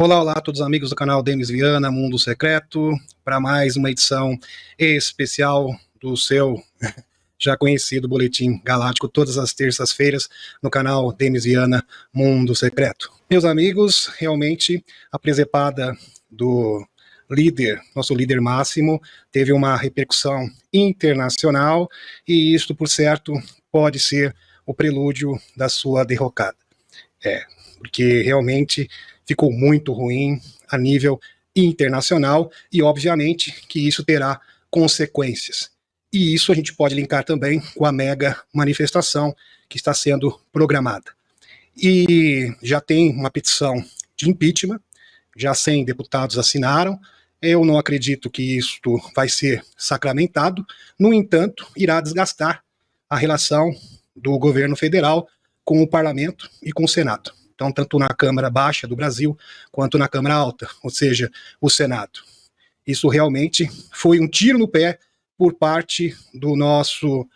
Olá, olá a todos os amigos do canal Denis Viana, Mundo Secreto, para mais uma edição especial do seu já conhecido Boletim Galáctico, todas as terças-feiras no canal Denis Viana, Mundo Secreto. Meus amigos, realmente a presepada do líder, nosso líder máximo, teve uma repercussão internacional e isto, por certo, pode ser o prelúdio da sua derrocada. Porque realmente ficou muito ruim a nível internacional e, obviamente, que isso terá consequências. E isso a gente pode linkar também com a mega manifestação que está sendo programada. E já tem uma petição de impeachment, já 100 deputados assinaram. Eu não acredito que isto vai ser sacramentado, no entanto, irá desgastar a relação do governo federal com o parlamento e com o Senado. Então, tanto na Câmara Baixa do Brasil, quanto na Câmara Alta, ou seja, o Senado. Isso realmente foi um tiro no pé por parte do nosso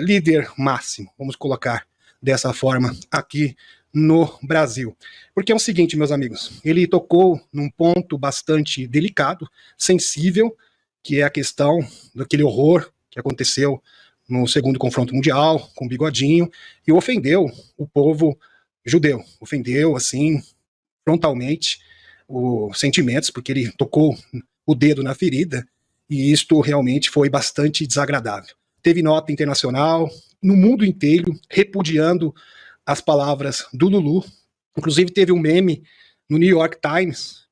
líder máximo, vamos colocar dessa forma aqui no Brasil. Porque é o seguinte, meus amigos, ele tocou num ponto bastante delicado, sensível, que é a questão daquele horror que aconteceu no segundo confronto mundial, com o Bigodinho, e ofendeu o povo judeu, ofendeu, assim, frontalmente os sentimentos, porque ele tocou o dedo na ferida, e isto realmente foi bastante desagradável. Teve nota internacional, no mundo inteiro, repudiando as palavras do Lulu. Inclusive teve um meme no New York Times,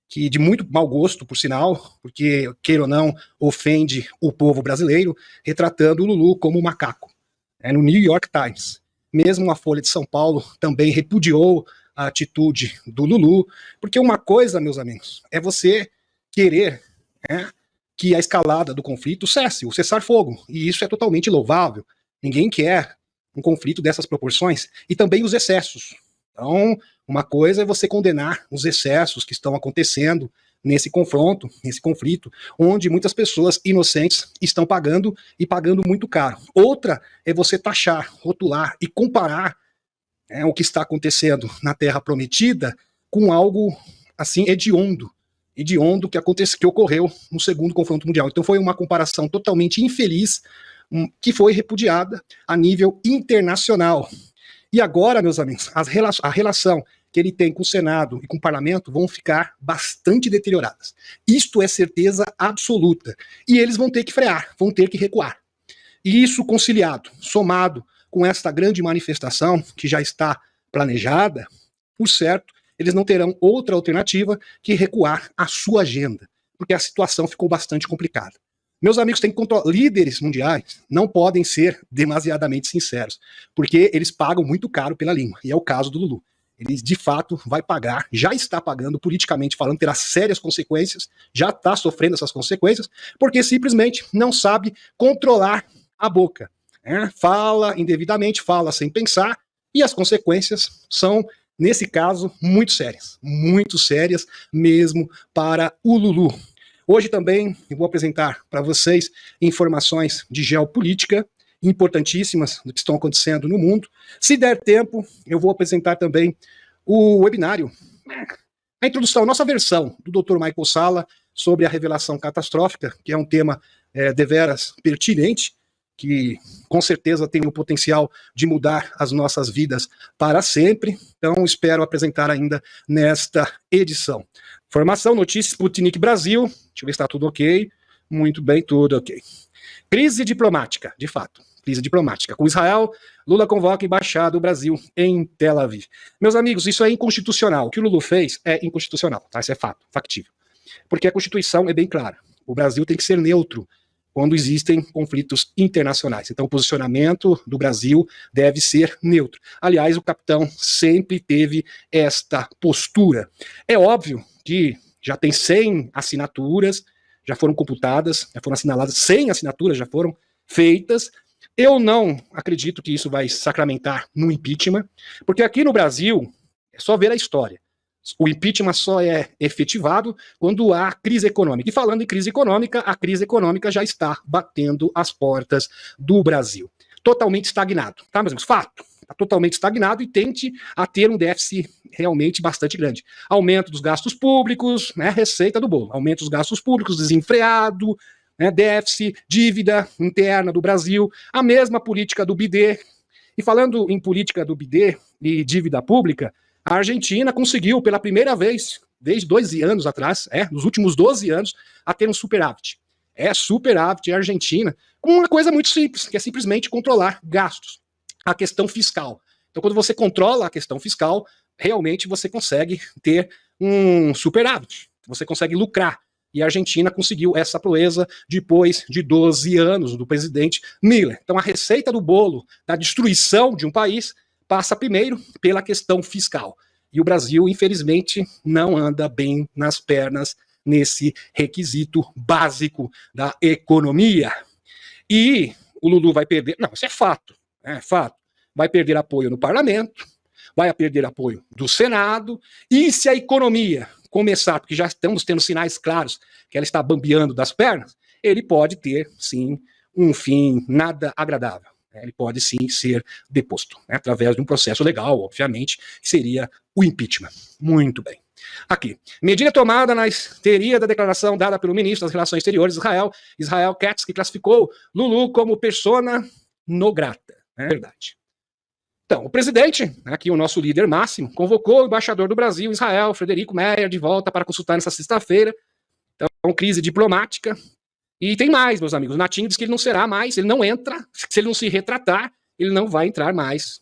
que de muito mau gosto, por sinal, porque, queira ou não, ofende o povo brasileiro, retratando o Lulu como um macaco. No New York Times. Mesmo a Folha de São Paulo também repudiou a atitude do Lulu, porque uma coisa, meus amigos, é você querer que a escalada do conflito cesse, o cessar-fogo, e isso é totalmente louvável. Ninguém quer um conflito dessas proporções, e também os excessos. Então, uma coisa é você condenar os excessos que estão acontecendo nesse confronto, nesse conflito, onde muitas pessoas inocentes estão pagando e pagando muito caro. Outra é você taxar, rotular e comparar o que está acontecendo na Terra Prometida com algo assim hediondo que ocorreu no segundo confronto mundial. Então foi uma comparação totalmente infeliz, que foi repudiada a nível internacional. E agora, meus amigos, a relação que ele tem com o Senado e com o parlamento vão ficar bastante deterioradas. Isto é certeza absoluta. E eles vão ter que frear, vão ter que recuar. E isso conciliado, somado com esta grande manifestação que já está planejada, por certo, eles não terão outra alternativa que recuar a sua agenda, porque a situação ficou bastante complicada. Meus amigos, tem que controlar. Líderes mundiais não podem ser demasiadamente sinceros, porque eles pagam muito caro pela língua, e é o caso do Lulu. Ele, de fato, vai pagar, já está pagando, politicamente falando, terá sérias consequências, já está sofrendo essas consequências, porque simplesmente não sabe controlar a boca. Fala indevidamente, fala sem pensar, e as consequências são, nesse caso, muito sérias mesmo para o Lulu. Hoje também eu vou apresentar para vocês informações de geopolítica importantíssimas do que estão acontecendo no mundo. Se der tempo, eu vou apresentar também o webinário, a introdução, a nossa versão do Dr. Michael Salla sobre a revelação catastrófica, que é um tema deveras pertinente, que com certeza tem o potencial de mudar as nossas vidas para sempre. Então, espero apresentar ainda nesta edição. Formação, notícias, Sputnik Brasil. Deixa eu ver se está tudo ok. Muito bem, tudo ok. Crise diplomática, de fato. Crise diplomática. Com Israel, Lula convoca a embaixada do Brasil em Tel Aviv. Meus amigos, isso é inconstitucional. O que o Lula fez é inconstitucional, tá? Isso é fato, factível. Porque a Constituição é bem clara. O Brasil tem que ser neutro quando existem conflitos internacionais. Então, o posicionamento do Brasil deve ser neutro. Aliás, o capitão sempre teve esta postura. É óbvio que já tem 100 assinaturas, já foram computadas, já foram assinaladas, 100 assinaturas já foram feitas. Eu não acredito que isso vai sacramentar no impeachment, porque aqui no Brasil, é só ver a história. O impeachment só é efetivado quando há crise econômica. E falando em crise econômica, a crise econômica já está batendo as portas do Brasil. Totalmente estagnado, tá, meus amigos? Fato. está totalmente estagnado e tende a ter um déficit realmente bastante grande. Aumento dos gastos públicos, né, receita do bolo. Aumento dos gastos públicos, desenfreado, né, déficit, dívida interna do Brasil, a mesma política do BID. E falando em política do BID e dívida pública, a Argentina conseguiu pela primeira vez, desde 12 anos atrás, nos últimos 12 anos, a ter um superávit. Superávit a Argentina, com uma coisa muito simples, que é simplesmente controlar gastos, a questão fiscal. Então, quando você controla a questão fiscal, realmente você consegue ter um superávit, você consegue lucrar. E a Argentina conseguiu essa proeza depois de 12 anos do presidente Miller. Então, a receita do bolo da destruição de um país passa primeiro pela questão fiscal. E o Brasil, infelizmente, não anda bem nas pernas nesse requisito básico da economia. E o Lulu vai perder... Não, isso é fato. É fato. Vai perder apoio no parlamento, vai perder apoio do Senado, e se a economia começar, porque já estamos tendo sinais claros que ela está bambeando das pernas, ele pode ter, sim, um fim nada agradável. Ele pode, sim, ser deposto, né, através de um processo legal, obviamente, que seria o impeachment. Muito bem. Aqui. Medida tomada na histeria da declaração dada pelo ministro das Relações Exteriores de Israel, Israel Katz, que classificou Lulu como persona non grata. É verdade. Então, o presidente, aqui o nosso líder máximo, convocou o embaixador do Brasil, Israel, Frederico Meyer, de volta para consultar nessa sexta-feira. Então, crise diplomática. E tem mais, meus amigos. O Natinho diz que ele não será mais, ele não entra, se ele não se retratar, ele não vai entrar mais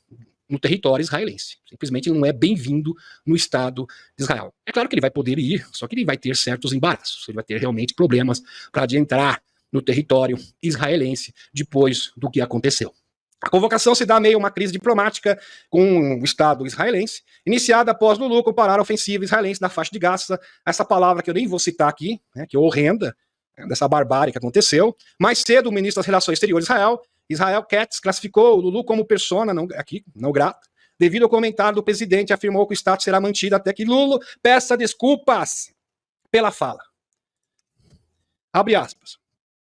no território israelense. Simplesmente ele não é bem-vindo no Estado de Israel. É claro que ele vai poder ir, só que ele vai ter certos embaraços, ele vai ter realmente problemas para adentrar no território israelense depois do que aconteceu. A convocação se dá meio a uma crise diplomática com o Estado israelense, iniciada após Lulu comparar a ofensiva israelense na faixa de Gaza, essa palavra que eu nem vou citar aqui, né, que é horrenda, dessa barbárie que aconteceu. Mais cedo, o ministro das Relações Exteriores de Israel, Israel Katz, classificou o Lulu como persona não grata, devido ao comentário do presidente, afirmou que o status será mantido até que Lulu peça desculpas pela fala. Abre aspas.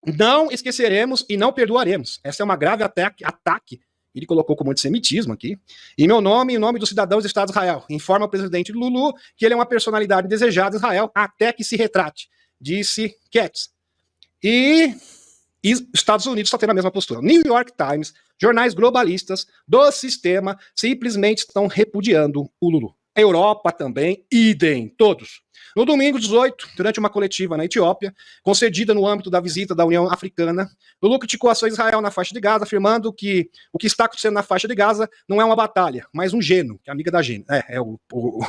Não esqueceremos e não perdoaremos. Essa é uma grave ataque. Ele colocou como antissemitismo aqui. Em meu nome e em nome dos cidadãos do Estado de Israel, informa o presidente Lulu que ele é uma personalidade desejada em Israel até que se retrate, disse Katz. E Estados Unidos está tendo a mesma postura. New York Times, jornais globalistas do sistema simplesmente estão repudiando o Lulu. A Europa também, idem, todos. No domingo 18, durante uma coletiva na Etiópia, concedida no âmbito da visita da União Africana, Lulu criticou ações de Israel na faixa de Gaza, afirmando que o que está acontecendo na faixa de Gaza não é uma batalha, mas um geno, que é amiga da Gina. É o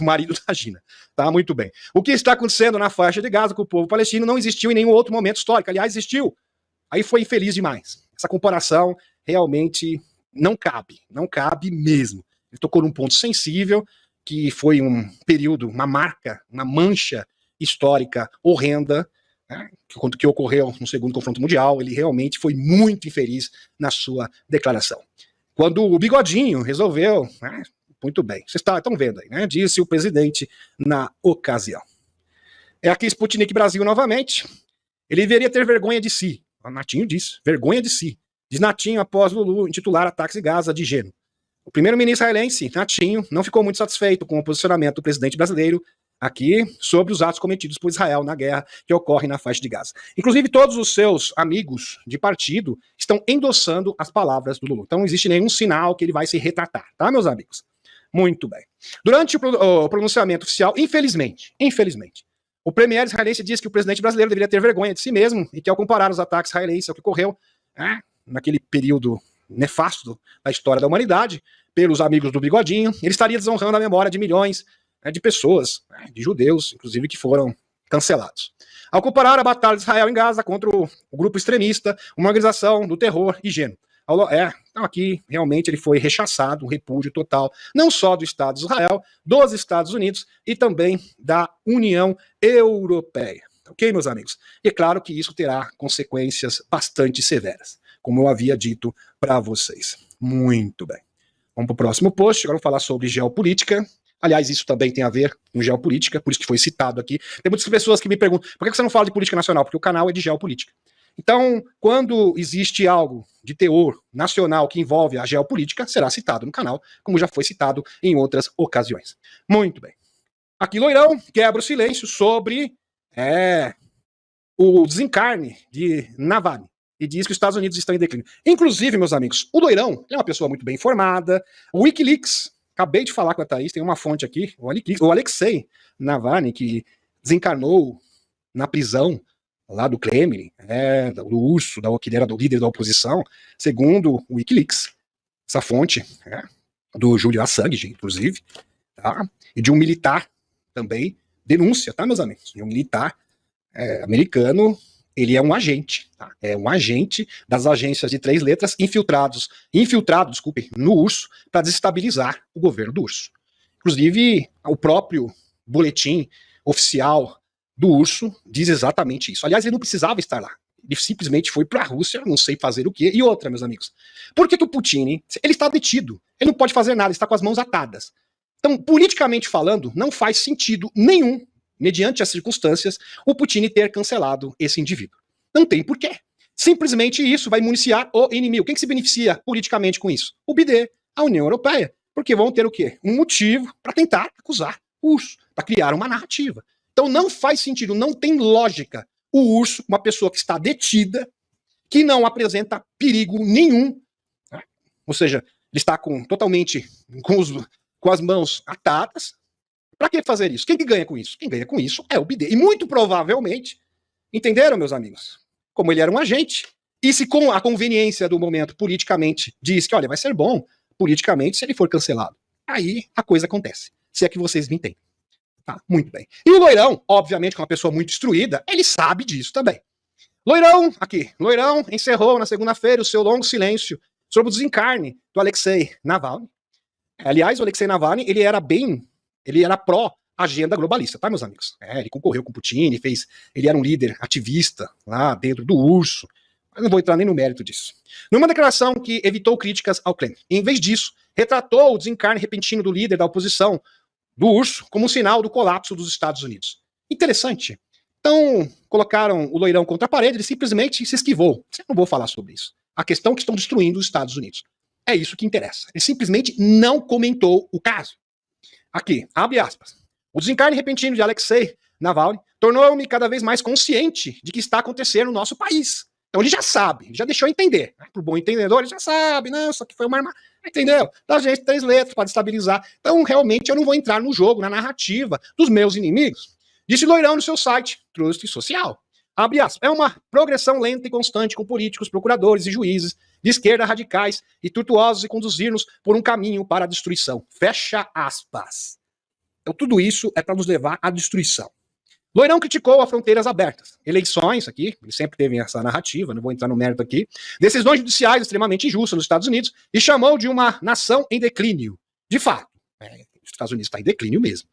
marido da Gina. Tá, muito bem. O que está acontecendo na faixa de Gaza com o povo palestino não existiu em nenhum outro momento histórico. Aliás, existiu. Aí foi infeliz demais. Essa comparação realmente não cabe mesmo. Ele tocou num ponto sensível, que foi um período, uma marca, uma mancha histórica horrenda, né, que ocorreu no segundo confronto mundial. Ele realmente foi muito infeliz na sua declaração. Quando o Bigodinho resolveu, né, muito bem, vocês estão vendo aí, né, disse o presidente na ocasião. É aqui Sputnik Brasil novamente. Ele deveria ter vergonha de si. O Natinho disse, vergonha de si. Diz Natinho após Lulu intitular ataques em Gaza de gênero. O primeiro-ministro israelense, Natinho, não ficou muito satisfeito com o posicionamento do presidente brasileiro aqui sobre os atos cometidos por Israel na guerra que ocorre na faixa de Gaza. Inclusive, todos os seus amigos de partido estão endossando as palavras do Lulu. Então, não existe nenhum sinal que ele vai se retratar, tá, meus amigos? Muito bem. Durante o pronunciamento oficial, infelizmente, o premier israelense disse que o presidente brasileiro deveria ter vergonha de si mesmo e que, ao comparar os ataques israelenses ao que ocorreu naquele período nefasto da história da humanidade, pelos amigos do Bigodinho, ele estaria desonrando a memória de milhões de pessoas, de judeus, inclusive, que foram cancelados. Ao comparar a batalha de Israel em Gaza contra o grupo extremista, uma organização do terror e gênero. Então aqui realmente ele foi rechaçado, um repúdio total, não só do Estado de Israel, dos Estados Unidos e também da União Europeia. Ok, meus amigos? E é claro que isso terá consequências bastante severas, como eu havia dito para vocês. Muito bem. Vamos para o próximo post, agora vamos falar sobre geopolítica. Aliás, isso também tem a ver com geopolítica, por isso que foi citado aqui. Tem muitas pessoas que me perguntam, por que você não fala de política nacional? Porque o canal é de geopolítica. Então, quando existe algo de teor nacional que envolve a geopolítica será citado no canal, como já foi citado em outras ocasiões. Muito bem. Aqui Loirão quebra o silêncio sobre o desencarne de Navalny e diz que os Estados Unidos estão em declínio. Inclusive, meus amigos, o Loirão é uma pessoa muito bem informada. O Wikileaks, acabei de falar com a Thaís, tem uma fonte aqui, o Alexei Navalny, que desencarnou na prisão lá do Kremlin, do urso, que era do líder da oposição, segundo o Wikileaks, essa fonte, do Julian Assange, inclusive, tá? E de um militar também, denúncia, tá, meus amigos? De um militar americano, ele é um agente, tá? É um agente das agências de 3 letras infiltrado, desculpe, no urso, para desestabilizar o governo do urso. Inclusive, o próprio boletim oficial do urso diz exatamente isso. Aliás, ele não precisava estar lá. Ele simplesmente foi para a Rússia, não sei fazer o quê. E outra, meus amigos, por que o Putin, ele está detido? Ele não pode fazer nada, ele está com as mãos atadas. Então, politicamente falando, não faz sentido nenhum, mediante as circunstâncias, o Putin ter cancelado esse indivíduo. Não tem porquê. Simplesmente isso vai municiar o inimigo. Quem que se beneficia politicamente com isso? O BID, a União Europeia. Porque vão ter o quê? Um motivo para tentar acusar o urso, para criar uma narrativa. Então não faz sentido, não tem lógica o urso, uma pessoa que está detida, que não apresenta perigo nenhum, né? Ou seja, ele está totalmente com as mãos atadas. Para que fazer isso? Quem que ganha com isso? Quem ganha com isso é o BID. E muito provavelmente, entenderam, meus amigos? Como ele era um agente, e se com a conveniência do momento politicamente diz que, olha, vai ser bom politicamente se ele for cancelado. Aí a coisa acontece, se é que vocês me entendem. Tá, muito bem. E o Loirão, obviamente, que é uma pessoa muito instruída, ele sabe disso também. Loirão encerrou na segunda-feira o seu longo silêncio sobre o desencarne do Alexei Navalny. Aliás, o Alexei Navalny, ele era pró-agenda globalista, tá, meus amigos? Ele concorreu com o Putin, ele era um líder ativista lá dentro do urso. Mas não vou entrar nem no mérito disso. Numa declaração que evitou críticas ao Kremlin, em vez disso, retratou o desencarne repentino do líder da oposição do urso como um sinal do colapso dos Estados Unidos. Interessante. Então, colocaram o Loirão contra a parede, ele simplesmente se esquivou. Eu não vou falar sobre isso. A questão é que estão destruindo os Estados Unidos. É isso que interessa. Ele simplesmente não comentou o caso. Aqui, abre aspas. O desencarne repentino de Alexei Navalny tornou-me cada vez mais consciente de que está acontecendo no nosso país. Então ele já sabe, já deixou entender. Né? Para o bom entendedor, ele já sabe, não, isso aqui foi uma arma. Entendeu? Da gente 3 letras para destabilizar. Então, realmente, eu não vou entrar no jogo, na narrativa dos meus inimigos. Disse Loirão no seu site, Trust Social. Abre aspas. É uma progressão lenta e constante com políticos, procuradores e juízes de esquerda radicais e tortuosos e conduzir-nos por um caminho para a destruição. Fecha aspas. Então, tudo isso é para nos levar à destruição. Loirão criticou as fronteiras abertas. Eleições aqui, ele sempre teve essa narrativa, não vou entrar no mérito aqui. Decisões judiciais extremamente injustas nos Estados Unidos e chamou de uma nação em declínio. De fato, os Estados Unidos está em declínio mesmo.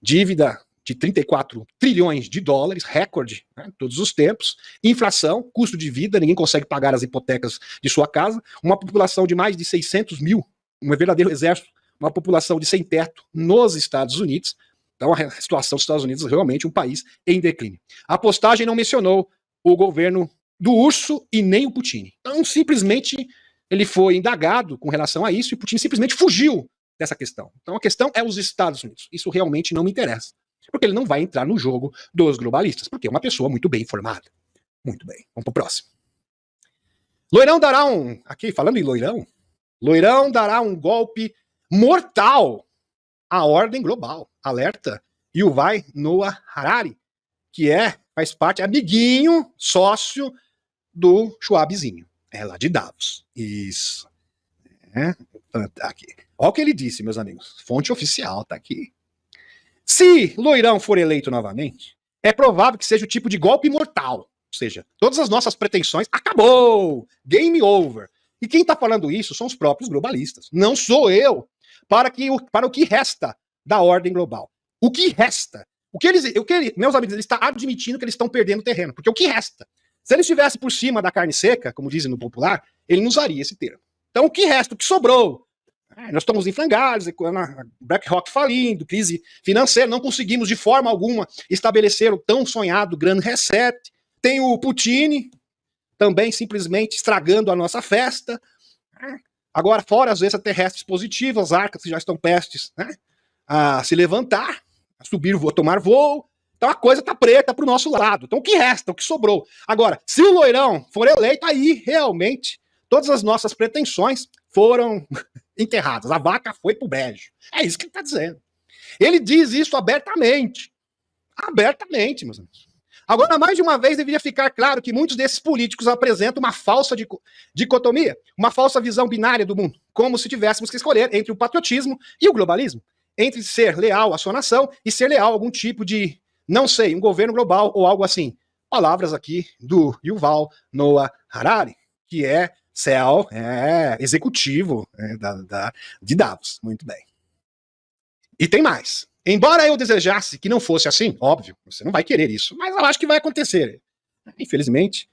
Dívida de 34 trilhões de dólares, recorde, todos os tempos. Inflação, custo de vida, ninguém consegue pagar as hipotecas de sua casa. Uma população de mais de 600 mil, um verdadeiro exército, uma população de sem teto nos Estados Unidos. Então a situação dos Estados Unidos é realmente um país em declínio. A postagem não mencionou o governo do urso e nem o Putin. Então simplesmente ele foi indagado com relação a isso e o Putin simplesmente fugiu dessa questão. Então a questão é os Estados Unidos. Isso realmente não me interessa. Porque ele não vai entrar no jogo dos globalistas, porque é uma pessoa muito bem informada. Muito bem, vamos para o próximo. Loirão dará aqui falando em Loirão dará um golpe mortal à ordem global. Alerta Yuval Noah Harari, que faz parte, amiguinho, sócio do Schwabzinho. É lá de Davos. Isso. Tá aqui. Olha o que ele disse, meus amigos. Fonte oficial, tá aqui. Se Loirão for eleito novamente, é provável que seja o tipo de golpe mortal. Ou seja, todas as nossas pretensões, acabou! Game over. E quem tá falando isso são os próprios globalistas. Não sou eu. Para o que resta da ordem global. O que resta? Meus amigos, ele está admitindo que eles estão perdendo terreno. Porque o que resta? Se ele estivesse por cima da carne seca, como dizem no popular, ele não usaria esse termo. Então o que resta? O que sobrou? Nós estamos em frangalhos, BlackRock falindo, crise financeira, não conseguimos de forma alguma estabelecer o tão sonhado grande reset. Tem o Putin também simplesmente estragando a nossa festa. Agora, fora as extraterrestres positivas, as arcas que já estão prestes, né, a se levantar, a subir, a tomar voo. Então a coisa tá preta pro nosso lado. Então o que resta, o que sobrou? Agora, se o Loirão for eleito, aí realmente todas as nossas pretensões foram enterradas. A vaca foi pro brejo. É isso que ele tá dizendo. Ele diz isso abertamente. Abertamente, meus amigos. Agora, mais de uma vez, deveria ficar claro que muitos desses políticos apresentam uma falsa dicotomia, uma falsa visão binária do mundo, como se tivéssemos que escolher entre o patriotismo e o globalismo, entre ser leal à sua nação e ser leal a algum tipo de, não sei, um governo global ou algo assim. Palavras aqui do Yuval Noah Harari, que é CEO, executivo de Davos. Muito bem. E tem mais. Embora eu desejasse que não fosse assim, óbvio, você não vai querer isso, mas eu acho que vai acontecer. Infelizmente,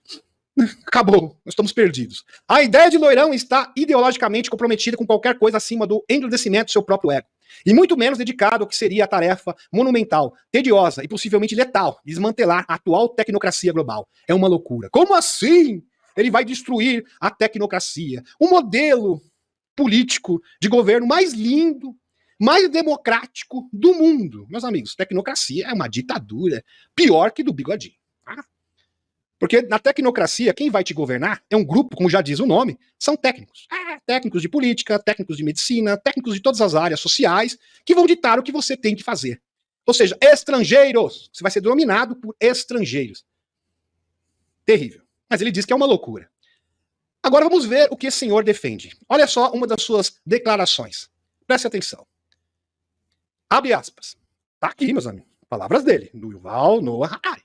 acabou, nós estamos perdidos. A ideia de Loirão está ideologicamente comprometida com qualquer coisa acima do engrandecimento do seu próprio ego, e muito menos dedicado ao que seria a tarefa monumental, tediosa e possivelmente letal, desmantelar a atual tecnocracia global. É uma loucura. Como assim? Ele vai destruir a tecnocracia, o modelo político de governo mais lindo, mais democrático do mundo. Meus amigos, tecnocracia é uma ditadura pior que do Bigodinho. Tá? Porque na tecnocracia, quem vai te governar é um grupo, como já diz o nome, são técnicos. Técnicos de política, técnicos de medicina, técnicos de todas as áreas sociais, que vão ditar o que você tem que fazer. Ou seja, estrangeiros. Você vai ser dominado por estrangeiros. Terrível. Mas ele diz que é uma loucura. Agora vamos ver o que esse senhor defende. Olha só uma das suas declarações. Preste atenção. Abre aspas. Tá aqui, meus amigos. Palavras dele, do Yuval Noah Harari.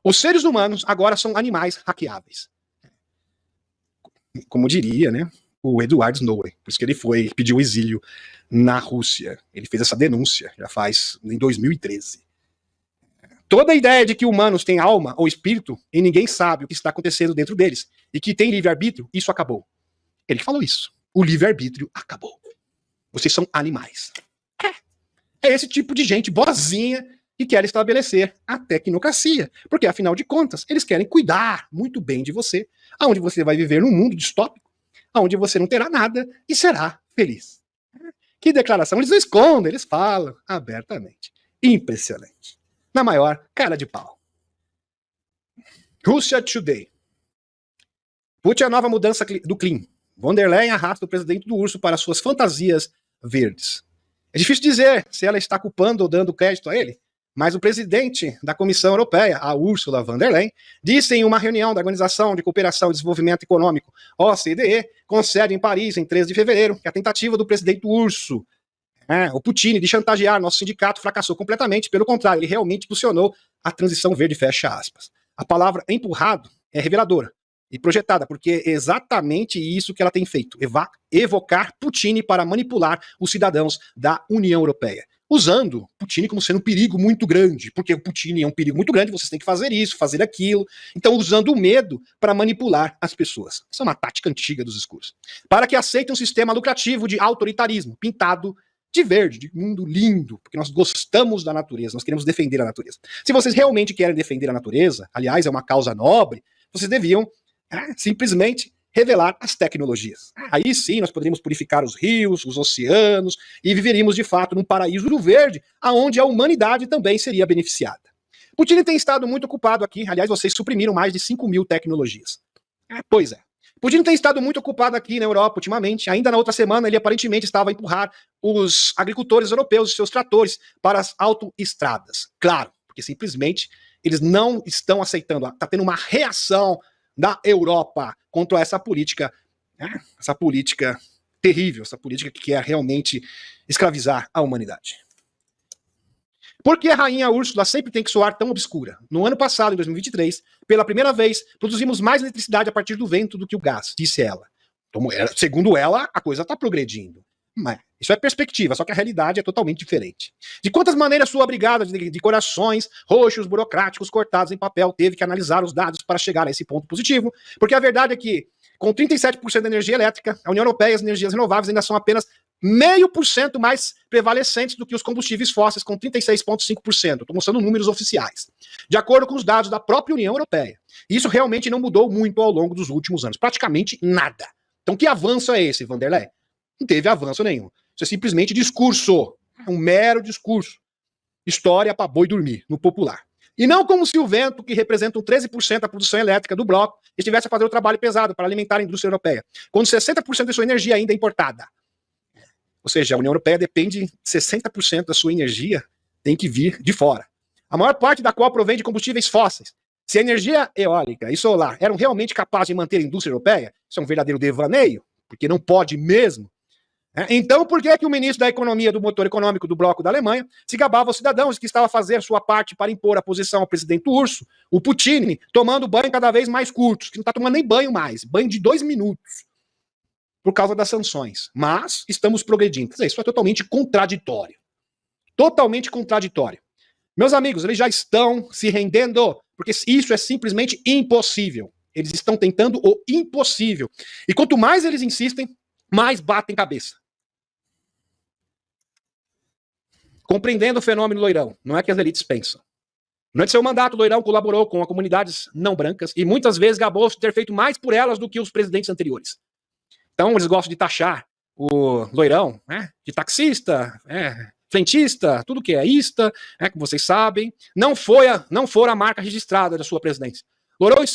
Os seres humanos agora são animais hackeáveis. Como diria, né, o Edward Snowden. Por isso que ele pediu exílio na Rússia. Ele fez essa denúncia, já faz em 2013. Toda a ideia de que humanos têm alma ou espírito e ninguém sabe o que está acontecendo dentro deles e que tem livre-arbítrio, isso acabou. Ele falou isso. O livre-arbítrio acabou. Vocês são animais. É esse tipo de gente boazinha que quer estabelecer a tecnocracia. Porque, afinal de contas, eles querem cuidar muito bem de você, aonde você vai viver num mundo distópico, aonde você não terá nada e será feliz. Que declaração? Eles não escondem, eles falam abertamente. Impressionante. Na maior cara de pau. Russia Today. Putin é a nova mudança do Klim. Von der Leyen arrasta o presidente do urso para suas fantasias verdes. É difícil dizer se ela está culpando ou dando crédito a ele, mas o presidente da Comissão Europeia, a Ursula von der Leyen, disse em uma reunião da Organização de Cooperação e Desenvolvimento Econômico, OCDE, com sede em Paris, em 13 de fevereiro, que a tentativa do presidente urso, o Putin, de chantagear nosso sindicato fracassou completamente. Pelo contrário, ele realmente impulsionou a transição verde, fecha aspas. A palavra empurrado é reveladora e projetada, porque é exatamente isso que ela tem feito, evocar Putin para manipular os cidadãos da União Europeia, usando Putin como sendo um perigo muito grande, porque o Putin é um perigo muito grande, vocês têm que fazer isso, fazer aquilo, então usando o medo para manipular as pessoas. Essa é uma tática antiga dos discursos. Para que aceitem um sistema lucrativo de autoritarismo, pintado de verde, de mundo lindo, porque nós gostamos da natureza, nós queremos defender a natureza. Se vocês realmente querem defender a natureza, aliás, é uma causa nobre, vocês deviam simplesmente revelar as tecnologias. Aí sim nós poderíamos purificar os rios, os oceanos, e viveríamos de fato num paraíso do verde, aonde a humanidade também seria beneficiada. Putin tem estado muito ocupado aqui, aliás, vocês suprimiram mais de 5.000 tecnologias. Pois é. Putin tem estado muito ocupado aqui na Europa ultimamente. Ainda na outra semana ele aparentemente estava a empurrar os agricultores europeus e seus tratores para as autoestradas. Claro, porque simplesmente eles não estão aceitando. Está tendo uma reação da Europa contra essa política terrível, essa política que quer realmente escravizar a humanidade. Por que a rainha Úrsula sempre tem que soar tão obscura? No ano passado, em 2023, pela primeira vez, produzimos mais eletricidade a partir do vento do que o gás, disse ela. Então, segundo ela, a coisa está progredindo. Mas isso é perspectiva, só que a realidade é totalmente diferente. De quantas maneiras sua brigada de corações roxos, burocráticos, cortados em papel, teve que analisar os dados para chegar a esse ponto positivo? Porque a verdade é que, com 37% da energia elétrica, a União Europeia e as energias renováveis ainda são apenas 0,5% mais prevalecentes do que os combustíveis fósseis, com 36,5%. Estou mostrando números oficiais. De acordo com os dados da própria União Europeia. Isso realmente não mudou muito ao longo dos últimos anos, praticamente nada. Então que avanço é esse, Vanderlei? Não teve avanço nenhum. Isso é simplesmente discurso, um mero discurso. História para boi dormir, no popular. E não como se o vento, que representa 13% da produção elétrica do bloco, estivesse a fazer o trabalho pesado para alimentar a indústria europeia, quando 60% da sua energia ainda é importada. Ou seja, a União Europeia depende de 60% da sua energia, tem que vir de fora. A maior parte da qual provém de combustíveis fósseis. Se a energia eólica e solar eram realmente capazes de manter a indústria europeia, isso é um verdadeiro devaneio, porque não pode mesmo. Então, por que o ministro da Economia do motor econômico do bloco da Alemanha se gabava aos cidadãos que estava a fazer sua parte para impor a posição ao presidente Urso, o Putin, tomando banho cada vez mais curtos, que não está tomando nem banho mais, banho de 2 minutos, por causa das sanções. Mas estamos progredindo. Isso é totalmente contraditório. Totalmente contraditório. Meus amigos, eles já estão se rendendo, porque isso é simplesmente impossível. Eles estão tentando o impossível. E quanto mais eles insistem, mais batem cabeça. Compreendendo o fenômeno Loirão, não é que as elites pensam. Durante seu mandato, Loirão colaborou com as comunidades não brancas e muitas vezes gabou-se de ter feito mais por elas do que os presidentes anteriores. Então eles gostam de taxar o Loirão, né, de taxista, frentista, tudo que é ista, como vocês sabem. Não foi a marca registrada da sua presidência.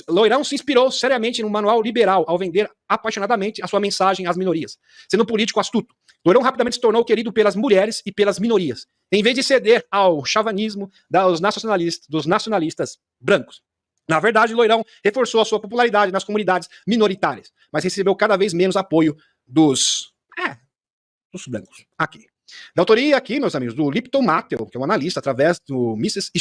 Loirão se inspirou seriamente no manual liberal ao vender apaixonadamente a sua mensagem às minorias. Sendo um político astuto, Loirão rapidamente se tornou querido pelas mulheres e pelas minorias, em vez de ceder ao chauvinismo dos nacionalistas brancos. Na verdade, Loirão reforçou a sua popularidade nas comunidades minoritárias, mas recebeu cada vez menos apoio dos brancos. Aqui. Da autoria aqui, meus amigos, do Lipton Mattheu, que é um analista, através do Mises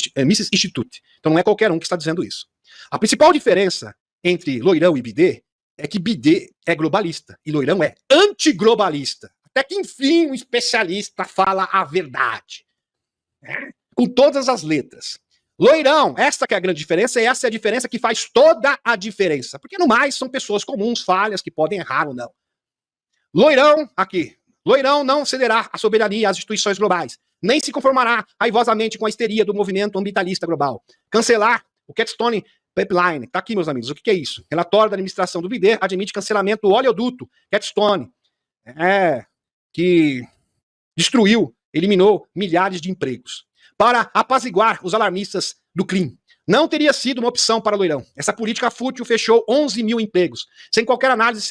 Institute. Então não é qualquer um que está dizendo isso. A principal diferença entre Loirão e Bidet é que Bidet é globalista e Loirão é antiglobalista. Até que, enfim, um especialista fala a verdade. Com todas as letras. Loirão, essa que é a grande diferença, e essa é a diferença que faz toda a diferença. Porque, no mais, são pessoas comuns, falhas, que podem errar ou não. Loirão, aqui. Loirão não cederá a soberania às instituições globais, nem se conformará raivosamente com a histeria do movimento ambientalista global. Cancelar o Keystone Pipeline. Tá aqui, meus amigos. O que é isso? Relatório da administração do Bidet admite cancelamento do oleoduto Keystone, que destruiu, eliminou milhares de empregos. Para apaziguar os alarmistas do crime. Não teria sido uma opção para Loirão. Essa política fútil fechou 11 mil empregos. Sem qualquer análise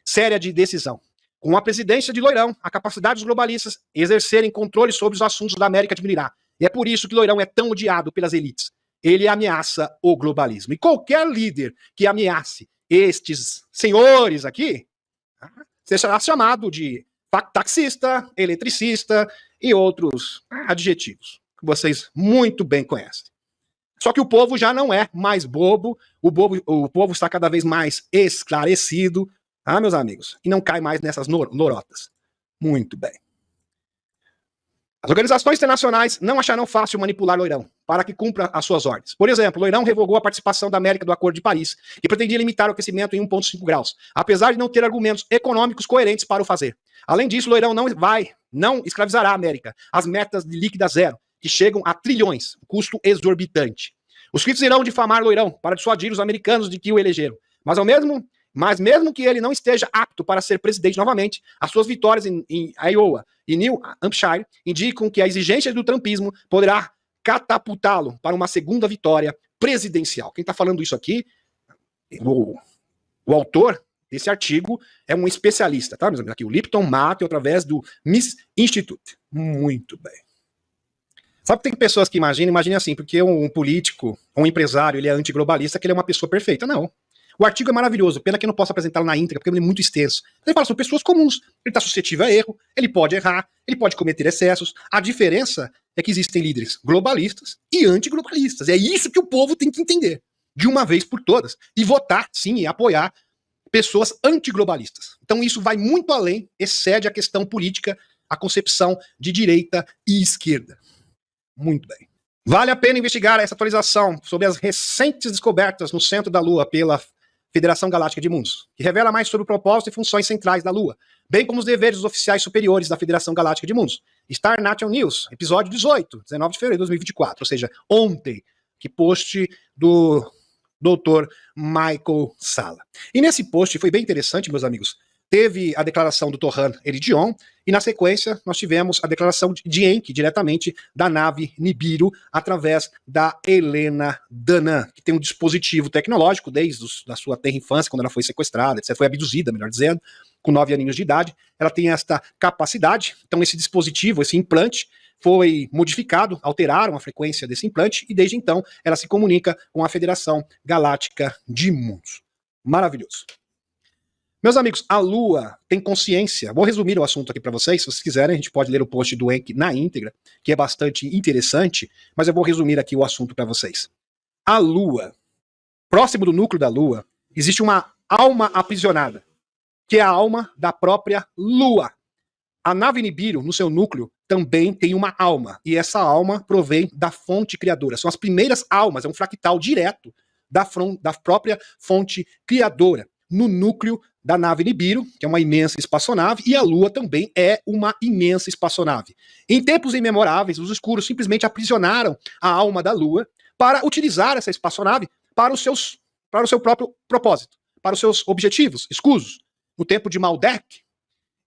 séria de decisão. Com a presidência de Loirão, a capacidade dos globalistas exercerem controle sobre os assuntos da América diminuirá. E é por isso que Loirão é tão odiado pelas elites. Ele ameaça o globalismo. E qualquer líder que ameace estes senhores aqui, será chamado de taxista, eletricista e outros adjetivos que vocês muito bem conhecem. Só que o povo já não é mais bobo, o povo está cada vez mais esclarecido, meus amigos, e não cai mais nessas lorotas. Muito bem. As organizações internacionais não acharão fácil manipular Loirão para que cumpra as suas ordens. Por exemplo, Loirão revogou a participação da América do Acordo de Paris, que pretendia limitar o aquecimento em 1,5 graus, apesar de não ter argumentos econômicos coerentes para o fazer. Além disso, Loirão não escravizará a América. As metas de líquida zero, que chegam a trilhões, custo exorbitante. Os críticos irão difamar Loirão para dissuadir os americanos de que o elegeram. Mas mesmo que ele não esteja apto para ser presidente novamente, as suas vitórias em Iowa e New Hampshire indicam que a exigência do trumpismo poderá catapultá-lo para uma segunda vitória presidencial. Quem está falando isso aqui, o autor desse artigo é um especialista, tá, meus amigos? Aqui, o Lipton Mattheu, através do Mises Institute. Muito bem. Sabe que tem pessoas que imaginem assim, porque um político, um empresário, ele é antiglobalista, que ele é uma pessoa perfeita. Não. O artigo é maravilhoso, pena que eu não posso apresentá-lo na íntegra, porque ele é muito extenso. Ele fala, são pessoas comuns, ele está suscetível a erro, ele pode errar, ele pode cometer excessos. A diferença é que existem líderes globalistas e antiglobalistas. É isso que o povo tem que entender, de uma vez por todas. E votar, sim, e apoiar pessoas antiglobalistas. Então isso vai muito além, excede a questão política, a concepção de direita e esquerda. Muito bem. Vale a pena investigar essa atualização sobre as recentes descobertas no centro da Lua pela Federação Galáctica de Mundos, que revela mais sobre o propósito e funções centrais da Lua, bem como os deveres dos oficiais superiores da Federação Galáctica de Mundos. Star Nation News, episódio 18, 19 de fevereiro de 2024, ou seja, ontem, que post do Dr. Michael Salla. E nesse post foi bem interessante, meus amigos. Teve a declaração do Torran Eridion, e na sequência nós tivemos a declaração de Enki, diretamente da nave Nibiru, através da Helena Danan, que tem um dispositivo tecnológico desde a sua tenra infância, quando ela foi sequestrada, etc., foi abduzida, melhor dizendo, com 9 aninhos de idade. Ela tem esta capacidade, então esse dispositivo, esse implante, foi modificado, alteraram a frequência desse implante, e desde então ela se comunica com a Federação Galáctica de Mundos. Maravilhoso. Meus amigos, a Lua tem consciência. Vou resumir o assunto aqui para vocês. Se vocês quiserem, a gente pode ler o post do Enki na íntegra, que é bastante interessante, mas eu vou resumir aqui o assunto para vocês. A Lua, próximo do núcleo da Lua, existe uma alma aprisionada, que é a alma da própria Lua. A nave Nibiru, no seu núcleo, também tem uma alma, e essa alma provém da fonte criadora. São as primeiras almas, é um fractal direto da própria fonte criadora, no núcleo da nave Nibiru, que é uma imensa espaçonave, e a Lua também é uma imensa espaçonave. Em tempos imemoráveis, os escuros simplesmente aprisionaram a alma da Lua para utilizar essa espaçonave para o seu próprio propósito, para os seus objetivos escusos, no tempo de Maldek.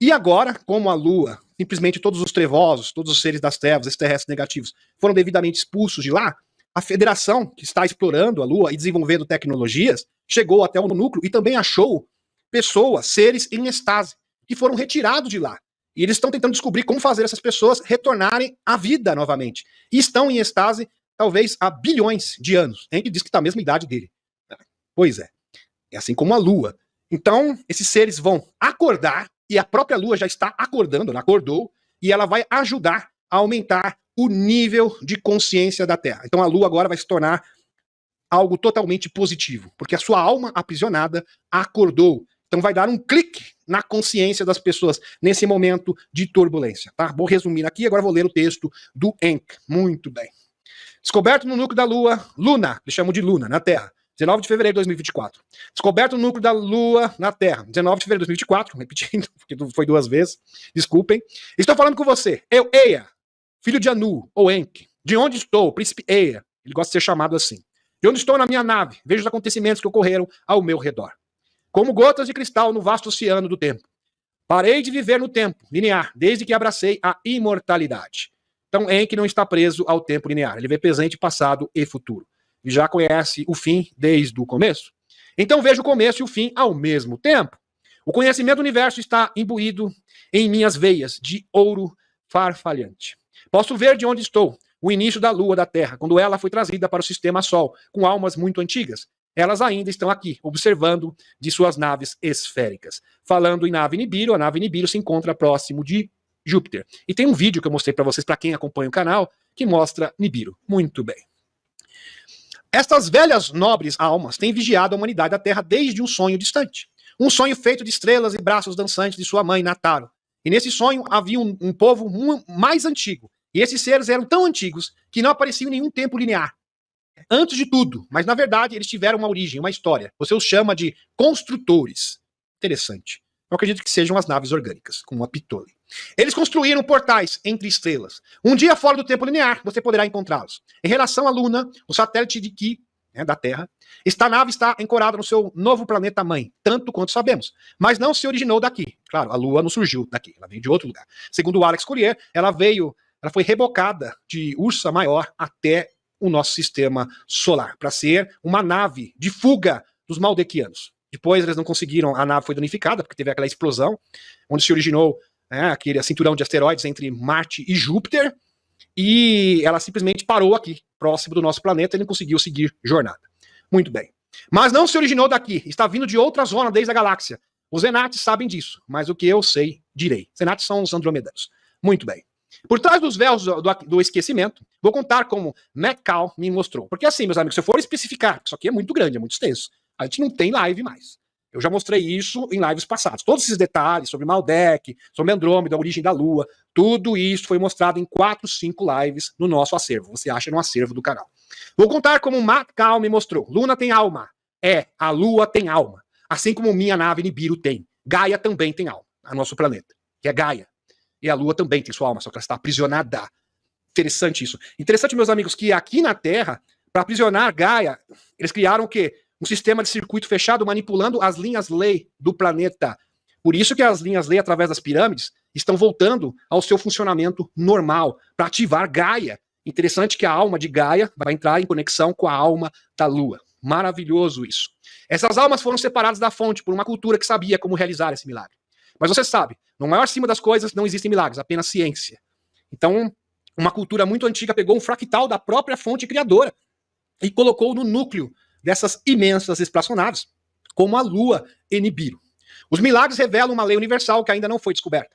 E agora, como a Lua, simplesmente todos os trevosos, todos os seres das trevas, extraterrestres negativos, foram devidamente expulsos de lá, a Federação, que está explorando a Lua e desenvolvendo tecnologias, chegou até o núcleo e também achou pessoas, seres em estase, que foram retirados de lá. E eles estão tentando descobrir como fazer essas pessoas retornarem à vida novamente. E estão em estase, talvez, há bilhões de anos. A gente diz que está a mesma idade dele. Pois é. É assim como a Lua. Então, esses seres vão acordar, e a própria Lua já está acordando, ela acordou, e ela vai ajudar a aumentar o nível de consciência da Terra. Então a Lua agora vai se tornar algo totalmente positivo, porque a sua alma aprisionada acordou. Então vai dar um clique na consciência das pessoas nesse momento de turbulência, tá? Vou resumir aqui, agora vou ler o texto do Enki. Muito bem. Descoberto no núcleo da Lua, Luna, eles chamam de Luna, na Terra, 19 de fevereiro de 2024. Descoberto no núcleo da Lua na Terra, 19 de fevereiro de 2024, repetindo, porque foi 2 vezes, desculpem. Estou falando com você, eu, Ea, filho de Anu, ou Enki. De onde estou? Príncipe Ea. Ele gosta de ser chamado assim. De onde estou na minha nave? Vejo os acontecimentos que ocorreram ao meu redor. Como gotas de cristal no vasto oceano do tempo. Parei de viver no tempo linear, desde que abracei a imortalidade. Então, Enki não está preso ao tempo linear. Ele vê presente, passado e futuro. E já conhece o fim desde o começo. Então, vejo o começo e o fim ao mesmo tempo. O conhecimento do universo está imbuído em minhas veias de ouro farfalhante. Posso ver de onde estou, o início da Lua da Terra, quando ela foi trazida para o sistema Sol, com almas muito antigas. Elas ainda estão aqui, observando de suas naves esféricas. Falando em nave Nibiru, a nave Nibiru se encontra próximo de Júpiter. E tem um vídeo que eu mostrei para vocês, para quem acompanha o canal, que mostra Nibiru. Muito bem. Estas velhas nobres almas têm vigiado a humanidade da Terra desde um sonho distante. Um sonho feito de estrelas e braços dançantes de sua mãe Nataro. E nesse sonho havia um povo mais antigo. E esses seres eram tão antigos que não apareciam em nenhum tempo linear. Antes de tudo, mas na verdade eles tiveram uma origem, uma história. Você os chama de construtores. Interessante. Eu acredito que sejam as naves orgânicas, como a Ptolemy. Eles construíram portais entre estrelas. Um dia fora do tempo linear, você poderá encontrá-los. Em relação à Luna, o satélite de Ki, da Terra, esta nave está ancorada no seu novo planeta-mãe, tanto quanto sabemos. Mas não se originou daqui. Claro, a Lua não surgiu daqui, ela veio de outro lugar. Segundo o Alex Collier, ela foi rebocada de Ursa Maior até o nosso sistema solar, para ser uma nave de fuga dos Maldequianos. Depois eles não conseguiram, a nave foi danificada, porque teve aquela explosão, onde se originou aquele cinturão de asteroides entre Marte e Júpiter, e ela simplesmente parou aqui, próximo do nosso planeta, e não conseguiu seguir jornada. Muito bem. Mas não se originou daqui, está vindo de outra zona desde a galáxia. Os Zenates sabem disso, mas o que eu sei, direi. Zenates são os andromedanos. Muito bem. Por trás dos véus do esquecimento, vou contar como Metcalf me mostrou. Porque assim, meus amigos, se eu for especificar, isso aqui é muito grande, é muito extenso, a gente não tem live mais. Eu já mostrei isso em lives passadas. Todos esses detalhes sobre Maldek, sobre Andrômeda, a origem da Lua, tudo isso foi mostrado em 4, 5 lives no nosso acervo. Você acha no acervo do canal. Vou contar como Metcalf me mostrou. Luna tem alma. A Lua tem alma. Assim como minha nave Nibiru tem. Gaia também tem alma, a nosso planeta, que é Gaia. E a Lua também tem sua alma, só que ela está aprisionada. Interessante isso. Interessante, meus amigos, que aqui na Terra, para aprisionar Gaia, eles criaram o quê? um sistema de circuito fechado manipulando as linhas-lei do planeta. Por isso que as linhas-lei, através das pirâmides, estão voltando ao seu funcionamento normal, para ativar Gaia. Interessante que a alma de Gaia vai entrar em conexão com a alma da Lua. Maravilhoso isso. Essas almas foram separadas da fonte por uma cultura que sabia como realizar esse milagre. Mas você sabe, no maior cima das coisas não existem milagres, apenas ciência. Então, uma cultura muito antiga pegou um fractal da própria fonte criadora e colocou no núcleo dessas imensas espaçonaves, como a Lua em Nibiru. Os milagres revelam uma lei universal que ainda não foi descoberta.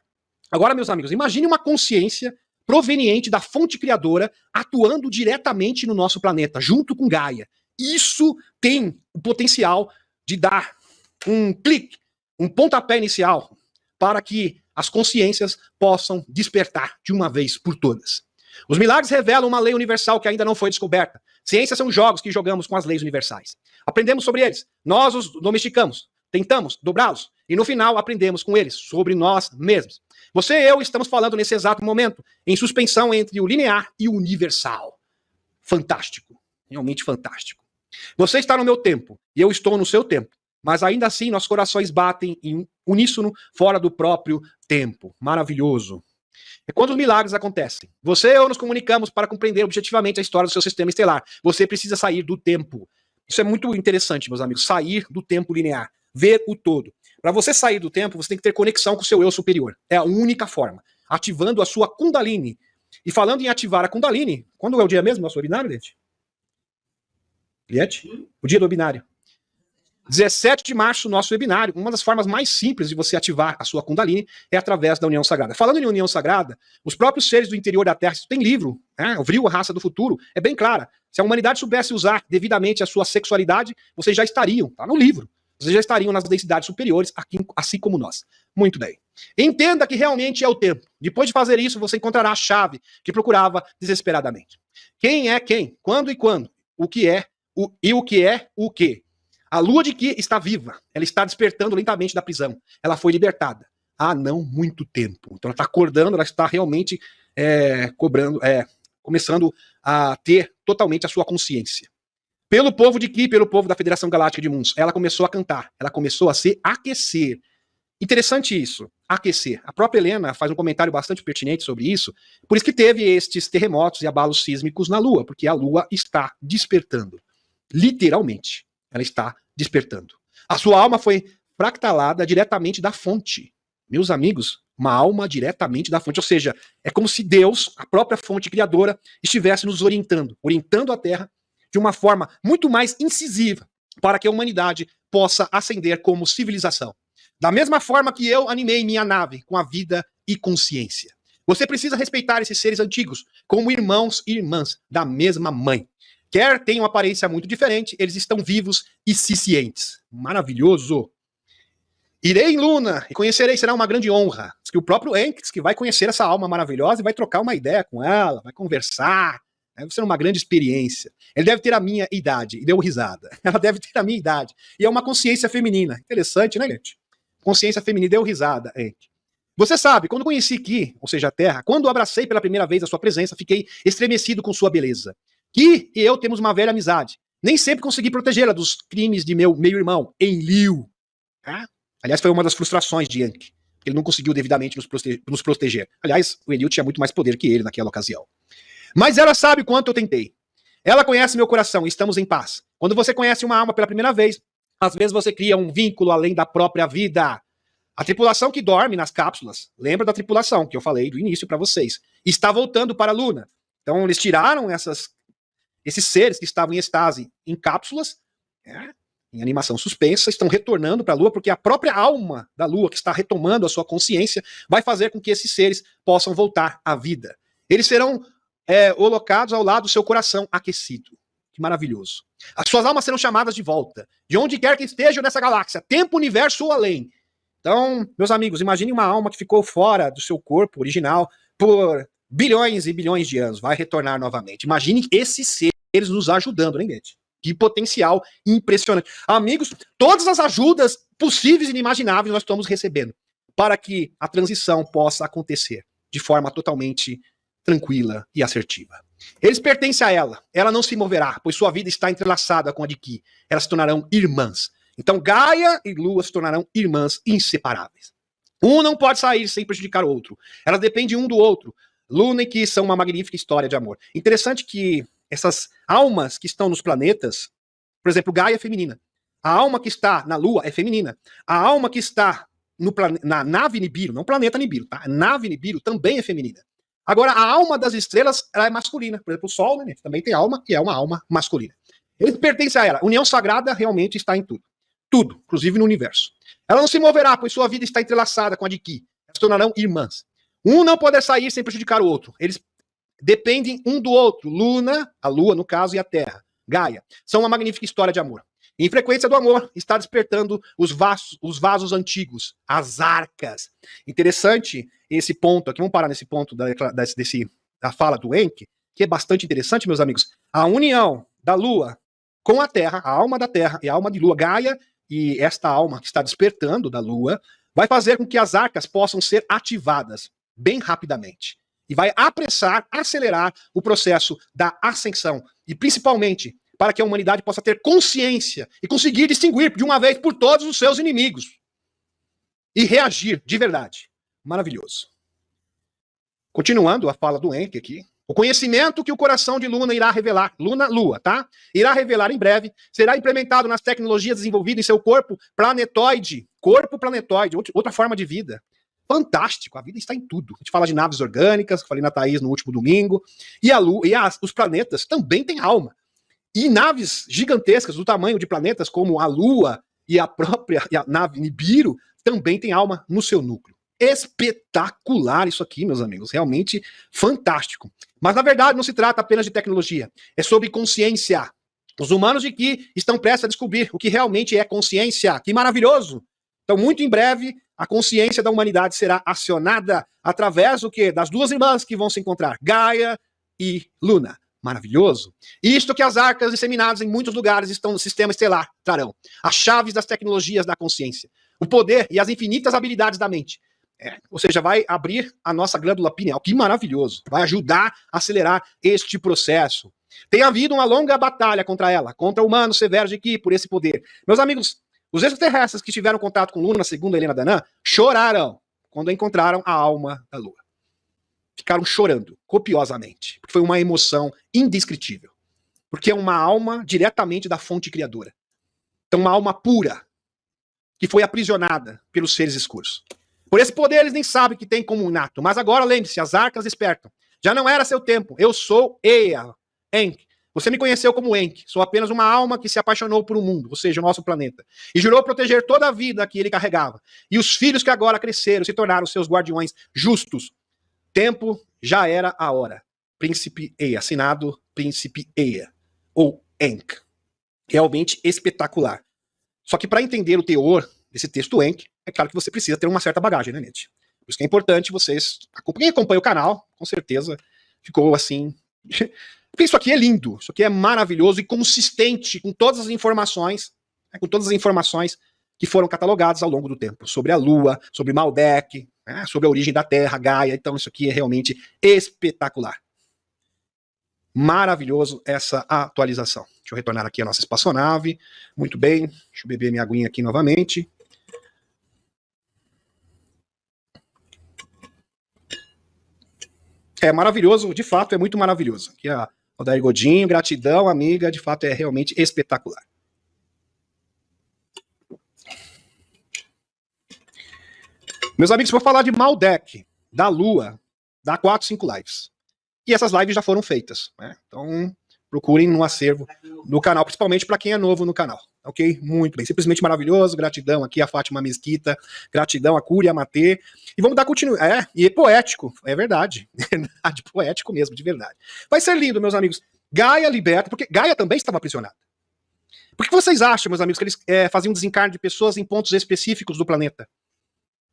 Agora, meus amigos, imagine uma consciência proveniente da fonte criadora atuando diretamente no nosso planeta, junto com Gaia. Isso tem o potencial de dar um clique, um pontapé inicial para que as consciências possam despertar de uma vez por todas. Os milagres revelam uma lei universal que ainda não foi descoberta. Ciências são jogos que jogamos com as leis universais. Aprendemos sobre eles, nós os domesticamos, tentamos dobrá-los e no final aprendemos com eles sobre nós mesmos. Você e eu estamos falando nesse exato momento em suspensão entre o linear e o universal. Fantástico, realmente fantástico. Você está no meu tempo e eu estou no seu tempo, mas ainda assim nossos corações batem em uníssono fora do próprio tempo. Maravilhoso. É quando os milagres acontecem. Você e eu nos comunicamos para compreender objetivamente a história do seu sistema estelar. Você precisa sair do tempo. Isso é muito interessante, meus amigos. Sair do tempo linear. Ver o todo. Para você sair do tempo, você tem que ter conexão com o seu eu superior. É a única forma. Ativando a sua Kundalini. E falando em ativar a Kundalini, quando é o dia mesmo, nosso webinário, Liette? Liette? O dia do webinário. 17 de março, nosso webinário. Uma das formas mais simples de você ativar a sua Kundalini é através da União Sagrada. Falando em União Sagrada, os próprios seres do interior da Terra, isso tem livro, né? O Vril, a Raça do Futuro, é bem clara. Se a humanidade soubesse usar devidamente a sua sexualidade, vocês já estariam, tá no livro, vocês já estariam nas densidades superiores, aqui, assim como nós. Muito bem. Entenda que realmente é o tempo. Depois de fazer isso, você encontrará a chave que procurava desesperadamente. Quem é quem? Quando e quando? O que é o que é o que? A lua de Ki está viva, ela está despertando lentamente da prisão. Ela foi libertada há não muito tempo. Então ela está acordando, ela está realmente começando a ter totalmente a sua consciência. Pelo povo de Ki, pelo povo da Federação Galáctica de Mundos, ela começou a cantar, ela começou a se aquecer. Interessante isso, aquecer. A própria Helena faz um comentário bastante pertinente sobre isso, por isso que teve estes terremotos e abalos sísmicos na Lua, porque a Lua está despertando, literalmente. Ela está despertando. A sua alma foi fractalada diretamente da fonte. Meus amigos, uma alma diretamente da fonte. Ou seja, é como se Deus, a própria fonte criadora, estivesse nos orientando a Terra de uma forma muito mais incisiva para que a humanidade possa ascender como civilização. Da mesma forma que eu animei minha nave com a vida e consciência. Você precisa respeitar esses seres antigos como irmãos e irmãs da mesma mãe. Quer tenham aparência muito diferente, eles estão vivos e cientes. Maravilhoso. Irei em Luna e conhecerei, será uma grande honra. Diz que o próprio Enki diz que vai conhecer essa alma maravilhosa e vai trocar uma ideia com ela, vai conversar. Deve ser uma grande experiência. Ele deve ter a minha idade. E deu risada. Ela deve ter a minha idade. E é uma consciência feminina. Interessante, né, gente? Consciência feminina. Deu risada, Enki. Você sabe, quando conheci Ki, ou seja, a Terra, quando abracei pela primeira vez a sua presença, fiquei estremecido com sua beleza. Ki e eu temos uma velha amizade. Nem sempre consegui protegê-la dos crimes de meu meio-irmão, Enlil. Aliás, foi uma das frustrações de Enki. Ele não conseguiu devidamente nos proteger. Aliás, o Enlil tinha muito mais poder que ele naquela ocasião. Mas ela sabe quanto eu tentei. Ela conhece meu coração e estamos em paz. Quando você conhece uma alma pela primeira vez, às vezes você cria um vínculo além da própria vida. A tripulação que dorme nas cápsulas, lembra da tripulação que eu falei do início para vocês, está voltando para a Luna. Então eles tiraram esses seres que estavam em estase em cápsulas, em animação suspensa, estão retornando para a Lua, porque a própria alma da Lua, que está retomando a sua consciência, vai fazer com que esses seres possam voltar à vida. Eles serão colocados ao lado do seu coração aquecido. Que maravilhoso. As suas almas serão chamadas de volta, de onde quer que estejam nessa galáxia, tempo, universo ou além. Então, meus amigos, imagine uma alma que ficou fora do seu corpo original por bilhões e bilhões de anos, vai retornar novamente. Imagine esses seres nos ajudando, né, gente? Que potencial impressionante. Amigos, todas as ajudas possíveis e inimagináveis nós estamos recebendo para que a transição possa acontecer de forma totalmente tranquila e assertiva. Eles pertencem a ela. Ela não se moverá, pois sua vida está entrelaçada com a de Ki. Elas se tornarão irmãs. Então Gaia e Lua se tornarão irmãs inseparáveis. Um não pode sair sem prejudicar o outro. Elas dependem um do outro. Luna e Ki são uma magnífica história de amor. Interessante que essas almas que estão nos planetas, por exemplo, Gaia é feminina. A alma que está na Lua é feminina. A alma que está na nave Nibiru, não planeta Nibiru, tá? A nave Nibiru também é feminina. Agora, a alma das estrelas, ela é masculina. Por exemplo, o Sol, né, também tem alma, e é uma alma masculina. Ele pertence a ela. A união sagrada realmente está em tudo. Tudo, inclusive no universo. Ela não se moverá, pois sua vida está entrelaçada com a de Ki. Elas se tornarão irmãs. Um não poderá sair sem prejudicar o outro. Eles dependem um do outro. Luna, a Lua, no caso, e a Terra, Gaia, são uma magnífica história de amor. Em frequência do amor, está despertando os vasos antigos, as arcas. Interessante esse ponto aqui, vamos parar nesse ponto da fala do Enki, que é bastante interessante, meus amigos. A união da Lua com a Terra, a alma da Terra e a alma de Lua, Gaia, e esta alma que está despertando da Lua, vai fazer com que as arcas possam ser ativadas bem rapidamente. E vai apressar, acelerar o processo da ascensão. E principalmente para que a humanidade possa ter consciência e conseguir distinguir de uma vez por todos os seus inimigos. E reagir de verdade. Maravilhoso. Continuando a fala do Enki aqui. O conhecimento que o coração de Luna irá revelar, Lua, tá? Irá revelar em breve, será implementado nas tecnologias desenvolvidas em seu corpo planetoide, outra forma de vida. Fantástico, a vida está em tudo. A gente fala de naves orgânicas, que falei na Thaís no último domingo, e a Lua, os planetas também têm alma. E naves gigantescas do tamanho de planetas como a Lua e a nave Nibiru também têm alma no seu núcleo. Espetacular isso aqui, meus amigos. Realmente fantástico. Mas, na verdade, não se trata apenas de tecnologia. É sobre consciência. Os humanos de Ki estão prestes a descobrir o que realmente é consciência. Que maravilhoso! Então, muito em breve, a consciência da humanidade será acionada através do quê? Das duas irmãs que vão se encontrar, Gaia e Luna. Maravilhoso. Isto que as arcas disseminadas em muitos lugares estão no sistema estelar trarão. As chaves das tecnologias da consciência. O poder e as infinitas habilidades da mente. Ou seja, vai abrir a nossa glândula pineal. Que maravilhoso. Vai ajudar a acelerar este processo. Tem havido uma longa batalha contra ela, contra humanos severos de Ki por esse poder. Meus amigos, os extraterrestres que tiveram contato com Luna, segundo Helena Danã, choraram quando encontraram a alma da Lua. Ficaram chorando copiosamente, porque foi uma emoção indescritível. Porque é uma alma diretamente da fonte criadora. Então, uma alma pura, que foi aprisionada pelos seres escuros. Por esse poder, eles nem sabem que tem como inato. Mas agora, lembre-se, as arcas despertam. Já não era seu tempo. Eu sou Ea, Enki. Você me conheceu como Enki. Sou apenas uma alma que se apaixonou por um mundo, ou seja, o nosso planeta. E jurou proteger toda a vida que ele carregava. E os filhos que agora cresceram se tornaram seus guardiões justos. Tempo já era a hora. Príncipe Ea, assinado Príncipe Ea, ou Enki. Realmente espetacular. Só que para entender o teor desse texto Enki, é claro que você precisa ter uma certa bagagem, né, gente? Por isso que é importante vocês... Quem acompanha o canal, com certeza, ficou assim... Porque isso aqui é lindo, isso aqui é maravilhoso e consistente com todas as informações, que foram catalogadas ao longo do tempo. Sobre a Lua, sobre Maldek, sobre a origem da Terra, Gaia. Então isso aqui é realmente espetacular. Maravilhoso essa atualização. Deixa eu retornar aqui a nossa espaçonave. Muito bem, deixa eu beber minha aguinha aqui novamente. É maravilhoso, de fato, é muito maravilhoso. Aqui a Odair Godinho, gratidão, amiga, de fato é realmente espetacular. Meus amigos, vou falar de Maldek, da Lua, dá 4, 5 lives. E essas lives já foram feitas, né? Então, procurem no acervo do canal, principalmente para quem é novo no canal. Ok? Muito bem. Simplesmente maravilhoso. Gratidão aqui a Fátima Mesquita. Gratidão a Cúria Matê. E vamos dar continuidade. E é poético. É verdade. De poético mesmo, de verdade. Vai ser lindo, meus amigos. Gaia liberta, porque Gaia também estava aprisionada. Por que vocês acham, meus amigos, que eles faziam desencarne de pessoas em pontos específicos do planeta?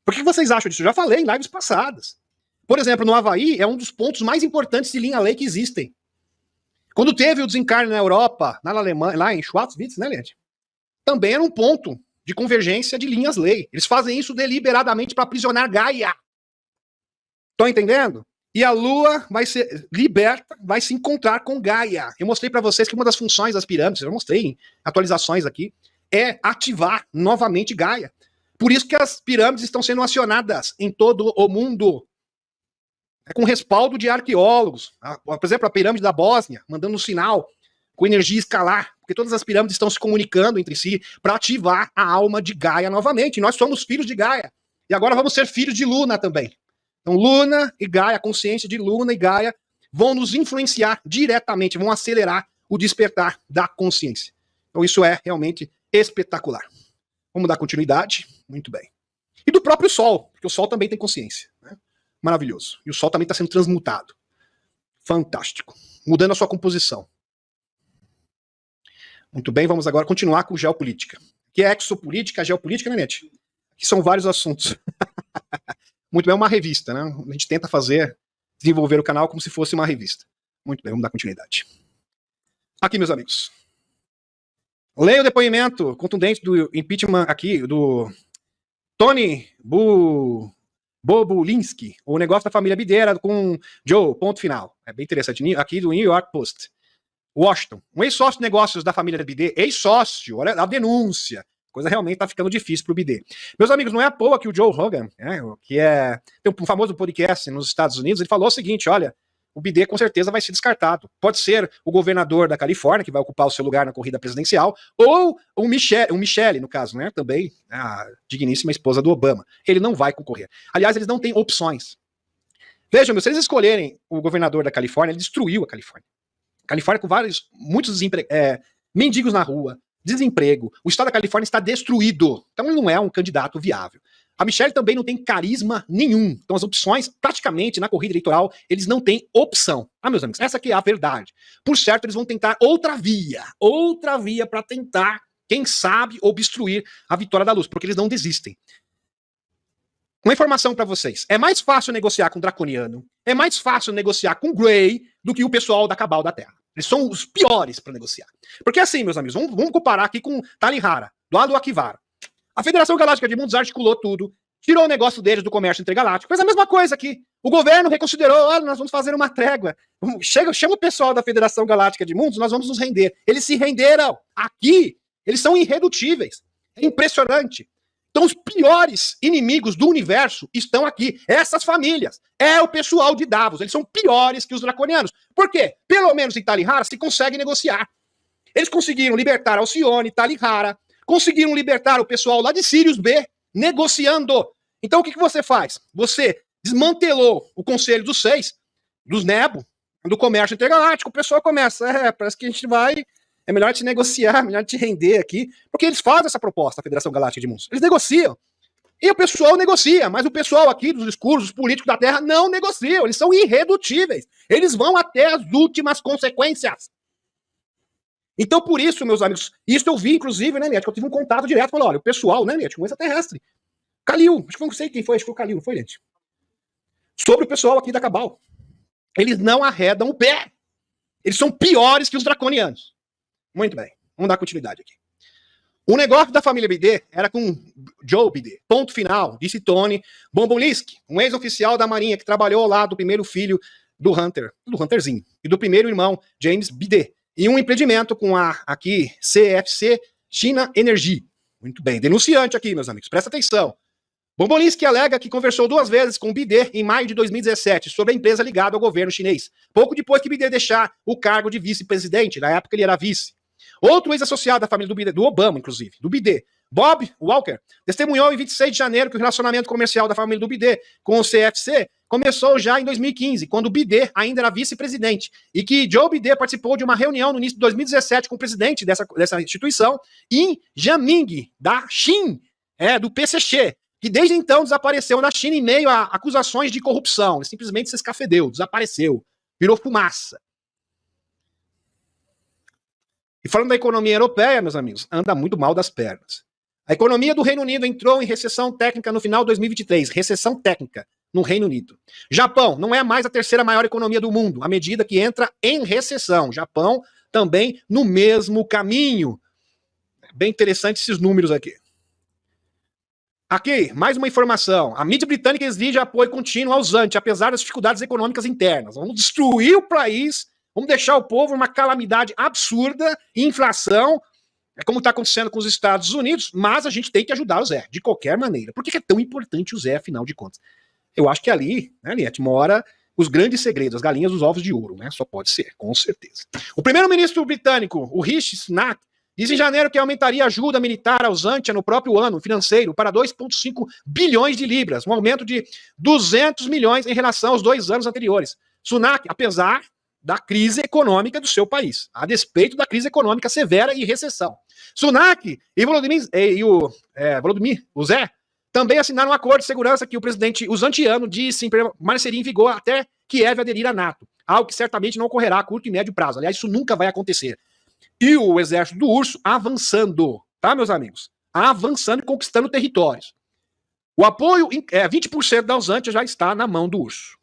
Por que vocês acham disso? Eu já falei em lives passadas. Por exemplo, no Havaí é um dos pontos mais importantes de linha-lei que existem. Quando teve o desencarne na Europa, na Alemanha, lá em Schwarzwitz, né, Leandro? Também era um ponto de convergência de linhas-lei. Eles fazem isso deliberadamente para aprisionar Gaia. Estão entendendo? E a Lua vai ser liberta, vai se encontrar com Gaia. Eu mostrei para vocês que uma das funções das pirâmides, eu mostrei em atualizações aqui, é ativar novamente Gaia. Por isso que as pirâmides estão sendo acionadas em todo o mundo. É com respaldo de arqueólogos. Por exemplo, a pirâmide da Bósnia, mandando um sinal com energia escalar, porque todas as pirâmides estão se comunicando entre si para ativar a alma de Gaia novamente. E nós somos filhos de Gaia. E agora vamos ser filhos de Luna também. Então, Luna e Gaia, a consciência de Luna e Gaia vão nos influenciar diretamente, vão acelerar o despertar da consciência. Então, isso é realmente espetacular. Vamos dar continuidade? Muito bem. E do próprio Sol, porque o Sol também tem consciência. Né? Maravilhoso. E o Sol também está sendo transmutado. Fantástico. Mudando a sua composição. Muito bem, vamos agora continuar com geopolítica. Que é exopolítica, geopolítica, né, Nete? Aqui são vários assuntos. Muito bem, é uma revista, né? A gente tenta desenvolver o canal como se fosse uma revista. Muito bem, vamos dar continuidade. Aqui, meus amigos. Leia o depoimento contundente do impeachment aqui, do Tony Bobulinski, o negócio da família Bideira com Joe, ponto final. É bem interessante. Aqui do New York Post. Washington, um ex-sócio de negócios da família Bidê, ex-sócio, olha a denúncia. Coisa realmente tá ficando difícil pro Bidê. Meus amigos, não é à toa que o Joe Rogan, que tem um famoso podcast nos Estados Unidos, ele falou o seguinte, olha, o Bidê com certeza vai ser descartado. Pode ser o governador da Califórnia, que vai ocupar o seu lugar na corrida presidencial, ou o Michele, no caso, né, também a digníssima esposa do Obama. Ele não vai concorrer. Aliás, eles não têm opções. Vejam, se eles escolherem o governador da Califórnia, ele destruiu a Califórnia. Califórnia com muitos mendigos na rua, desemprego. O estado da Califórnia está destruído. Então ele não é um candidato viável. A Michelle também não tem carisma nenhum. Então as opções, praticamente, na corrida eleitoral, eles não têm opção. Meus amigos, essa aqui é a verdade. Por certo, eles vão tentar outra via para tentar, quem sabe, obstruir a vitória da luz, porque eles não desistem. Uma informação para vocês. É mais fácil negociar com o Draconiano, é mais fácil negociar com o Grey do que o pessoal da Cabal da Terra. Eles são os piores para negociar. Porque assim, meus amigos, vamos comparar aqui com Talihara, do lado do Akivara. A Federação Galáctica de Mundos articulou tudo, tirou o negócio deles do comércio intergaláctico, fez a mesma coisa aqui. O governo reconsiderou, olha, nós vamos fazer uma trégua. Chama o pessoal da Federação Galáctica de Mundos, nós vamos nos render. Eles se renderam. Aqui, eles são irredutíveis. É impressionante. Então os piores inimigos do universo estão aqui. Essas famílias. É o pessoal de Davos. Eles são piores que os draconianos. Por quê? Pelo menos em Talihara se consegue negociar. Eles conseguiram libertar Alcione, Talihara. Conseguiram libertar o pessoal lá de Sirius B, negociando. Então o que você faz? Você desmantelou o Conselho dos Seis, dos Nebo, do comércio intergaláctico. O pessoal começa, parece que a gente vai... É melhor te negociar, melhor te render aqui, porque eles fazem essa proposta, a Federação Galáctica de Mundos. Eles negociam. E o pessoal negocia, mas o pessoal aqui dos discursos políticos da Terra não negociam. Eles são irredutíveis. Eles vão até as últimas consequências. Então, por isso, meus amigos, isso eu vi, inclusive, né, Net, que eu tive um contato direto, falou, olha, o pessoal, né, Net, um extraterrestre, Kalil, acho que não sei quem foi, acho que foi o Kalil, não foi, Net? Sobre o pessoal aqui da Cabal. Eles não arredam o pé. Eles são piores que os draconianos. Muito bem, vamos dar continuidade aqui. O negócio da família Bidê era com Joe Bidê. Ponto final, disse Tony Bobulinski, um ex-oficial da Marinha que trabalhou lá do primeiro filho do Hunterzinho, e do primeiro irmão, James Bidê, em um empreendimento com a aqui CFC China Energy. Muito bem, denunciante aqui, meus amigos, presta atenção. Bobulinski alega que conversou 2 vezes com Bidê em maio de 2017 sobre a empresa ligada ao governo chinês, pouco depois que Bidê deixar o cargo de vice-presidente, na época ele era vice. Outro ex-associado da família do Bidê, do Obama, inclusive, do Bidê, Bob Walker, testemunhou em 26 de janeiro que o relacionamento comercial da família do Bidê com o CFC começou já em 2015, quando o Bidê ainda era vice-presidente, e que Joe Bidê participou de uma reunião no início de 2017 com o presidente dessa instituição em Jiaming, da Xin, do PCC, que desde então desapareceu na China em meio a acusações de corrupção. Ele simplesmente se escafedeu, desapareceu, virou fumaça. E falando da economia europeia, meus amigos, anda muito mal das pernas. A economia do Reino Unido entrou em recessão técnica no final de 2023. Recessão técnica no Reino Unido. Japão não é mais a 3ª maior economia do mundo, à medida que entra em recessão. Japão também no mesmo caminho. Bem interessante esses números aqui. Aqui, mais uma informação. A mídia britânica exige apoio contínuo ao Zante, apesar das dificuldades econômicas internas. Vamos destruir o país, vamos deixar o povo uma calamidade absurda, inflação, é como está acontecendo com os Estados Unidos, mas a gente tem que ajudar o Zé, de qualquer maneira. Por que é tão importante o Zé, afinal de contas? Eu acho que ali, né, Liette, mora os grandes segredos, as galinhas dos ovos de ouro, né? Só pode ser, com certeza. O primeiro-ministro britânico, o Rishi Sunak, disse em janeiro que aumentaria a ajuda militar ao Zantia no próprio ano financeiro para 2,5 bilhões de libras, um aumento de 200 milhões em relação aos 2 anos anteriores. Sunak, apesar da crise econômica do seu país, a despeito da crise econômica severa e recessão. Sunak e Volodymyr, o Zé, também assinaram um acordo de segurança que o presidente uzantiano disse permaneceria em vigor até Kiev aderir à NATO, algo que certamente não ocorrerá a curto e médio prazo. Aliás, isso nunca vai acontecer. E o exército do urso avançando, tá, meus amigos? Avançando e conquistando territórios. O apoio, 20% da Uzantia já está na mão do urso.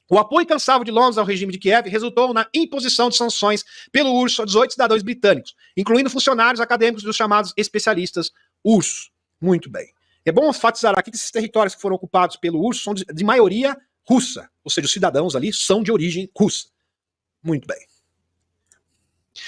O apoio incansável de Londres ao regime de Kiev resultou na imposição de sanções pelo urso a 18 cidadãos britânicos, incluindo funcionários acadêmicos dos chamados especialistas urso. Muito bem. É bom enfatizar aqui que esses territórios que foram ocupados pelo urso são de maioria russa, ou seja, os cidadãos ali são de origem russa. Muito bem.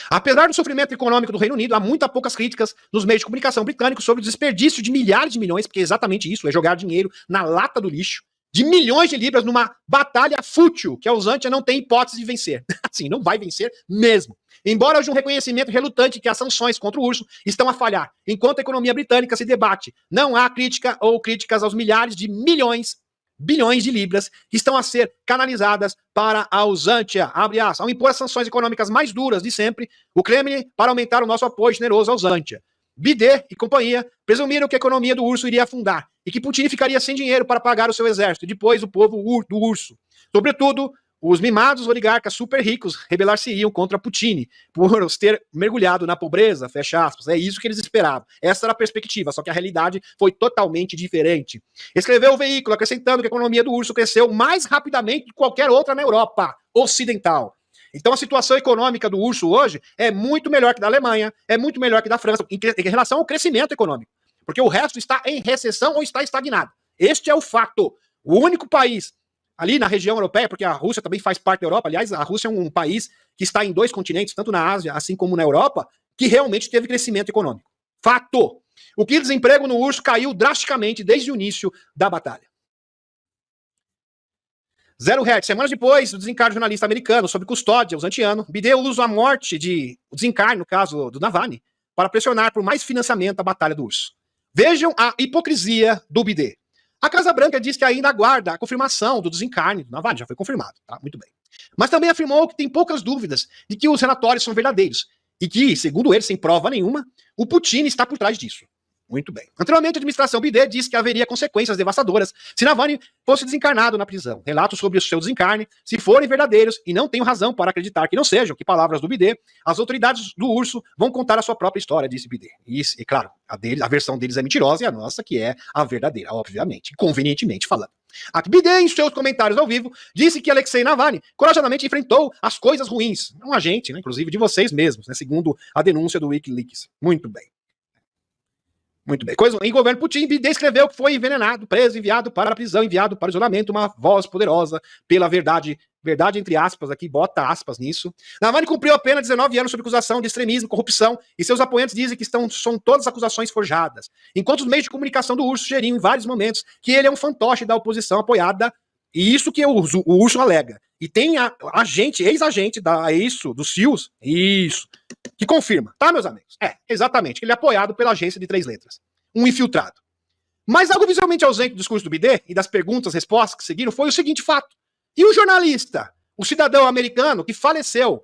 Apesar do sofrimento econômico do Reino Unido, há muito poucas críticas nos meios de comunicação britânicos sobre o desperdício de milhares de milhões, porque é exatamente isso, é jogar dinheiro na lata do lixo, de milhões de libras numa batalha fútil, que a Uzantia não tem hipótese de vencer. Assim, não vai vencer mesmo. Embora haja um reconhecimento relutante que as sanções contra o urso estão a falhar, enquanto a economia britânica se debate, não há crítica ou críticas aos milhares de bilhões de libras que estão a ser canalizadas para a Uzantia. Abre aspas. Ao impor as sanções econômicas mais duras de sempre, o Kremlin para aumentar o nosso apoio generoso à Uzantia. Bidê e companhia presumiram que a economia do urso iria afundar e que Putin ficaria sem dinheiro para pagar o seu exército e depois o povo do urso. Sobretudo, os mimados oligarcas super ricos rebelar-se-iam contra Putin por os ter mergulhado na pobreza, fecha aspas. É isso que eles esperavam. Essa era a perspectiva, só que a realidade foi totalmente diferente. Escreveu o veículo acrescentando que a economia do urso cresceu mais rapidamente que qualquer outra na Europa ocidental. Então a situação econômica do urso hoje é muito melhor que da Alemanha, é muito melhor que da França, em relação ao crescimento econômico. Porque o resto está em recessão ou está estagnado. Este é o fato. O único país ali na região europeia, porque a Rússia também faz parte da Europa, aliás, a Rússia é um país que está em 2 continentes, tanto na Ásia, assim como na Europa, que realmente teve crescimento econômico. Fato! O que desemprego no urso caiu drasticamente desde o início da batalha. 0 Hertz. Semanas depois do desencarne do jornalista americano sob custódia uzantiano, Bidê usa a morte o desencarne, no caso do Navalny, para pressionar por mais financiamento da batalha do urso. Vejam a hipocrisia do Bidê. A Casa Branca diz que ainda aguarda a confirmação do desencarne do Navalny, já foi confirmado, tá? Muito bem. Mas também afirmou que tem poucas dúvidas de que os relatórios são verdadeiros e que, segundo ele, sem prova nenhuma, o Putin está por trás disso. Muito bem. Anteriormente, a administração Bidê disse que haveria consequências devastadoras se Navalny fosse desencarnado na prisão. Relatos sobre o seu desencarne, se forem verdadeiros, e não tenho razão para acreditar que não sejam, que palavras do Bidê, as autoridades do urso vão contar a sua própria história, disse Bidê. E claro, a versão deles é mentirosa e a nossa que é a verdadeira, obviamente, convenientemente falando. A Bidê, em seus comentários ao vivo, disse que Alexei Navalny corajosamente enfrentou as coisas ruins. Um agente, né, inclusive de vocês mesmos, né, segundo a denúncia do Wikileaks. Muito bem. Muito bem. Em governo Putin, Bidê escreveu que foi envenenado, preso, enviado para a prisão, enviado para o isolamento, uma voz poderosa pela verdade entre aspas aqui, bota aspas nisso. Navalny cumpriu apenas 19 anos sob acusação de extremismo, corrupção, e seus apoiantes dizem que são todas acusações forjadas. Enquanto os meios de comunicação do urso sugeriam em vários momentos que ele é um fantoche da oposição apoiada, e isso que o urso alega. E tem ex-agente do SEALs, isso, que confirma, tá, meus amigos? Exatamente, que ele é apoiado pela agência de 3 letras. Um infiltrado. Mas algo visualmente ausente do discurso do Bidê e das perguntas e respostas que seguiram foi o seguinte fato. E o jornalista, o cidadão americano que faleceu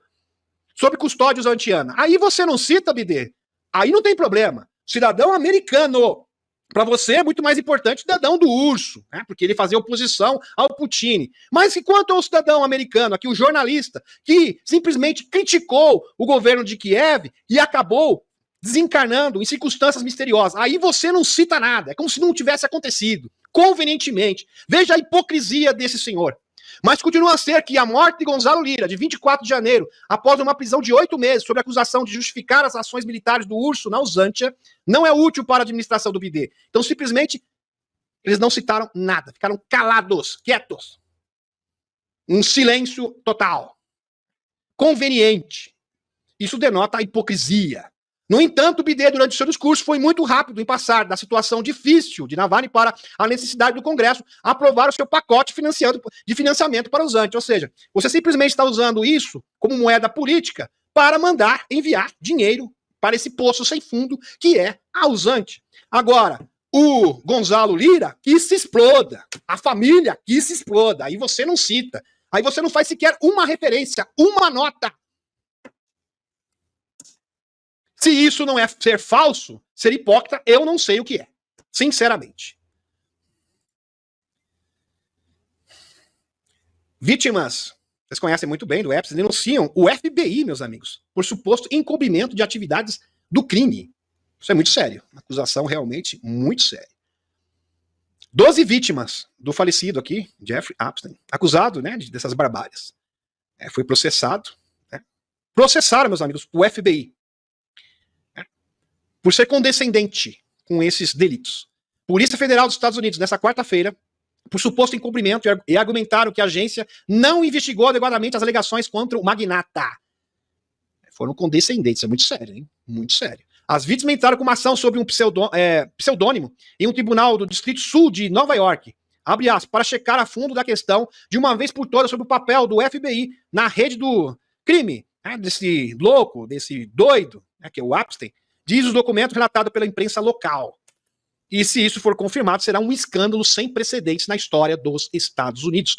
sob custódia uzantiana? Aí você não cita, Bidê? Aí não tem problema. Cidadão americano. Para você é muito mais importante o cidadão do urso, né? Porque ele fazia oposição ao Putin. Mas quanto ao cidadão americano, aqui o jornalista, que simplesmente criticou o governo de Kiev e acabou desencarnando em circunstâncias misteriosas, aí você não cita nada, é como se não tivesse acontecido, convenientemente. Veja a hipocrisia desse senhor. Mas continua a ser que a morte de Gonzalo Lira, de 24 de janeiro, após uma prisão de 8 meses, sob a acusação de justificar as ações militares do urso na Uzantia, não é útil para a administração do Bidê. Então, simplesmente, Eles não citaram nada, ficaram calados, quietos. Um silêncio total. Conveniente. Isso denota a hipocrisia. No entanto, o Biden, durante o seu discurso, foi muito rápido em passar da situação difícil de Navalny para a necessidade do Congresso aprovar o seu pacote de financiamento para os antes. Ou seja, você simplesmente está usando isso como moeda política para enviar dinheiro para esse poço sem fundo que é a usante. Agora, o Gonzalo Lira quis se exploda. A família quis se exploda. Aí você não cita. Aí você não faz sequer uma referência, uma nota. Se isso não é ser falso, ser hipócrita, eu não sei o que é. Sinceramente. Vítimas, vocês conhecem muito bem do Epstein, denunciam o FBI, meus amigos, por suposto encobrimento de atividades do crime. Isso é muito sério. Uma acusação realmente muito séria. 12 vítimas do falecido aqui, Jeffrey Epstein, acusado, né, dessas barbáries. Foi processado. Né? Processaram, meus amigos, o FBI. Por ser condescendente com esses delitos. Polícia Federal dos Estados Unidos, nessa quarta-feira, por suposto encobrimento, e argumentaram que a agência não investigou adequadamente as alegações contra o magnata. Foram condescendentes, isso é muito sério, hein? Muito sério. As vítimas entraram com uma ação sobre um pseudônimo em um tribunal do Distrito Sul de Nova York, abre aspas, para checar a fundo da questão de uma vez por todas sobre o papel do FBI na rede do crime, né, desse louco, desse doido, né, que é o Epstein, diz os documentos relatados pela imprensa local. E se isso for confirmado, será um escândalo sem precedentes na história dos Estados Unidos.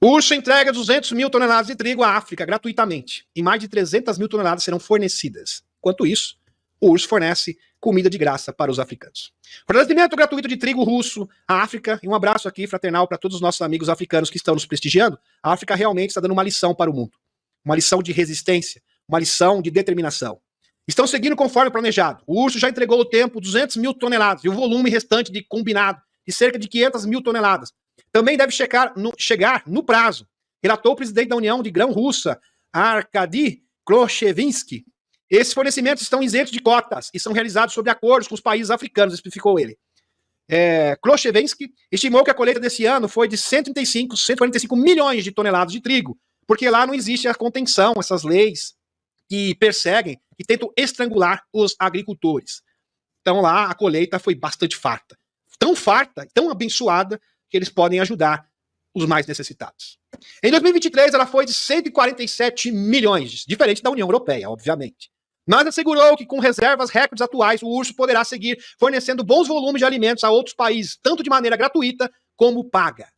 Urso entrega 200 mil toneladas de trigo à África gratuitamente. E mais de 300 mil toneladas serão fornecidas. Enquanto isso, o urso fornece comida de graça para os africanos. Fornecimento gratuito de trigo russo à África. E um abraço aqui fraternal para todos os nossos amigos africanos que estão nos prestigiando. A África realmente está dando uma lição para o mundo. Uma lição de resistência. Uma lição de determinação. Estão seguindo conforme planejado. O urso já entregou o tempo 200 mil toneladas. E o volume restante de combinado de cerca de 500 mil toneladas. Também deve chegar no prazo, relatou o presidente da União de Grão Russa, Arkady Khrushchevsky. Esses fornecimentos estão isentos de cotas e são realizados sob acordos com os países africanos, especificou ele. Khrushchevsky estimou que a colheita desse ano foi de 145 milhões de toneladas de trigo, porque lá não existe a contenção, essas leis que perseguem e tentam estrangular os agricultores. Então lá a colheita foi bastante farta. Tão farta, tão abençoada, que eles podem ajudar os mais necessitados. Em 2023, ela foi de 147 milhões, diferente da União Europeia, obviamente. Mas assegurou que, com reservas recordes atuais, o urso poderá seguir fornecendo bons volumes de alimentos a outros países, tanto de maneira gratuita como paga.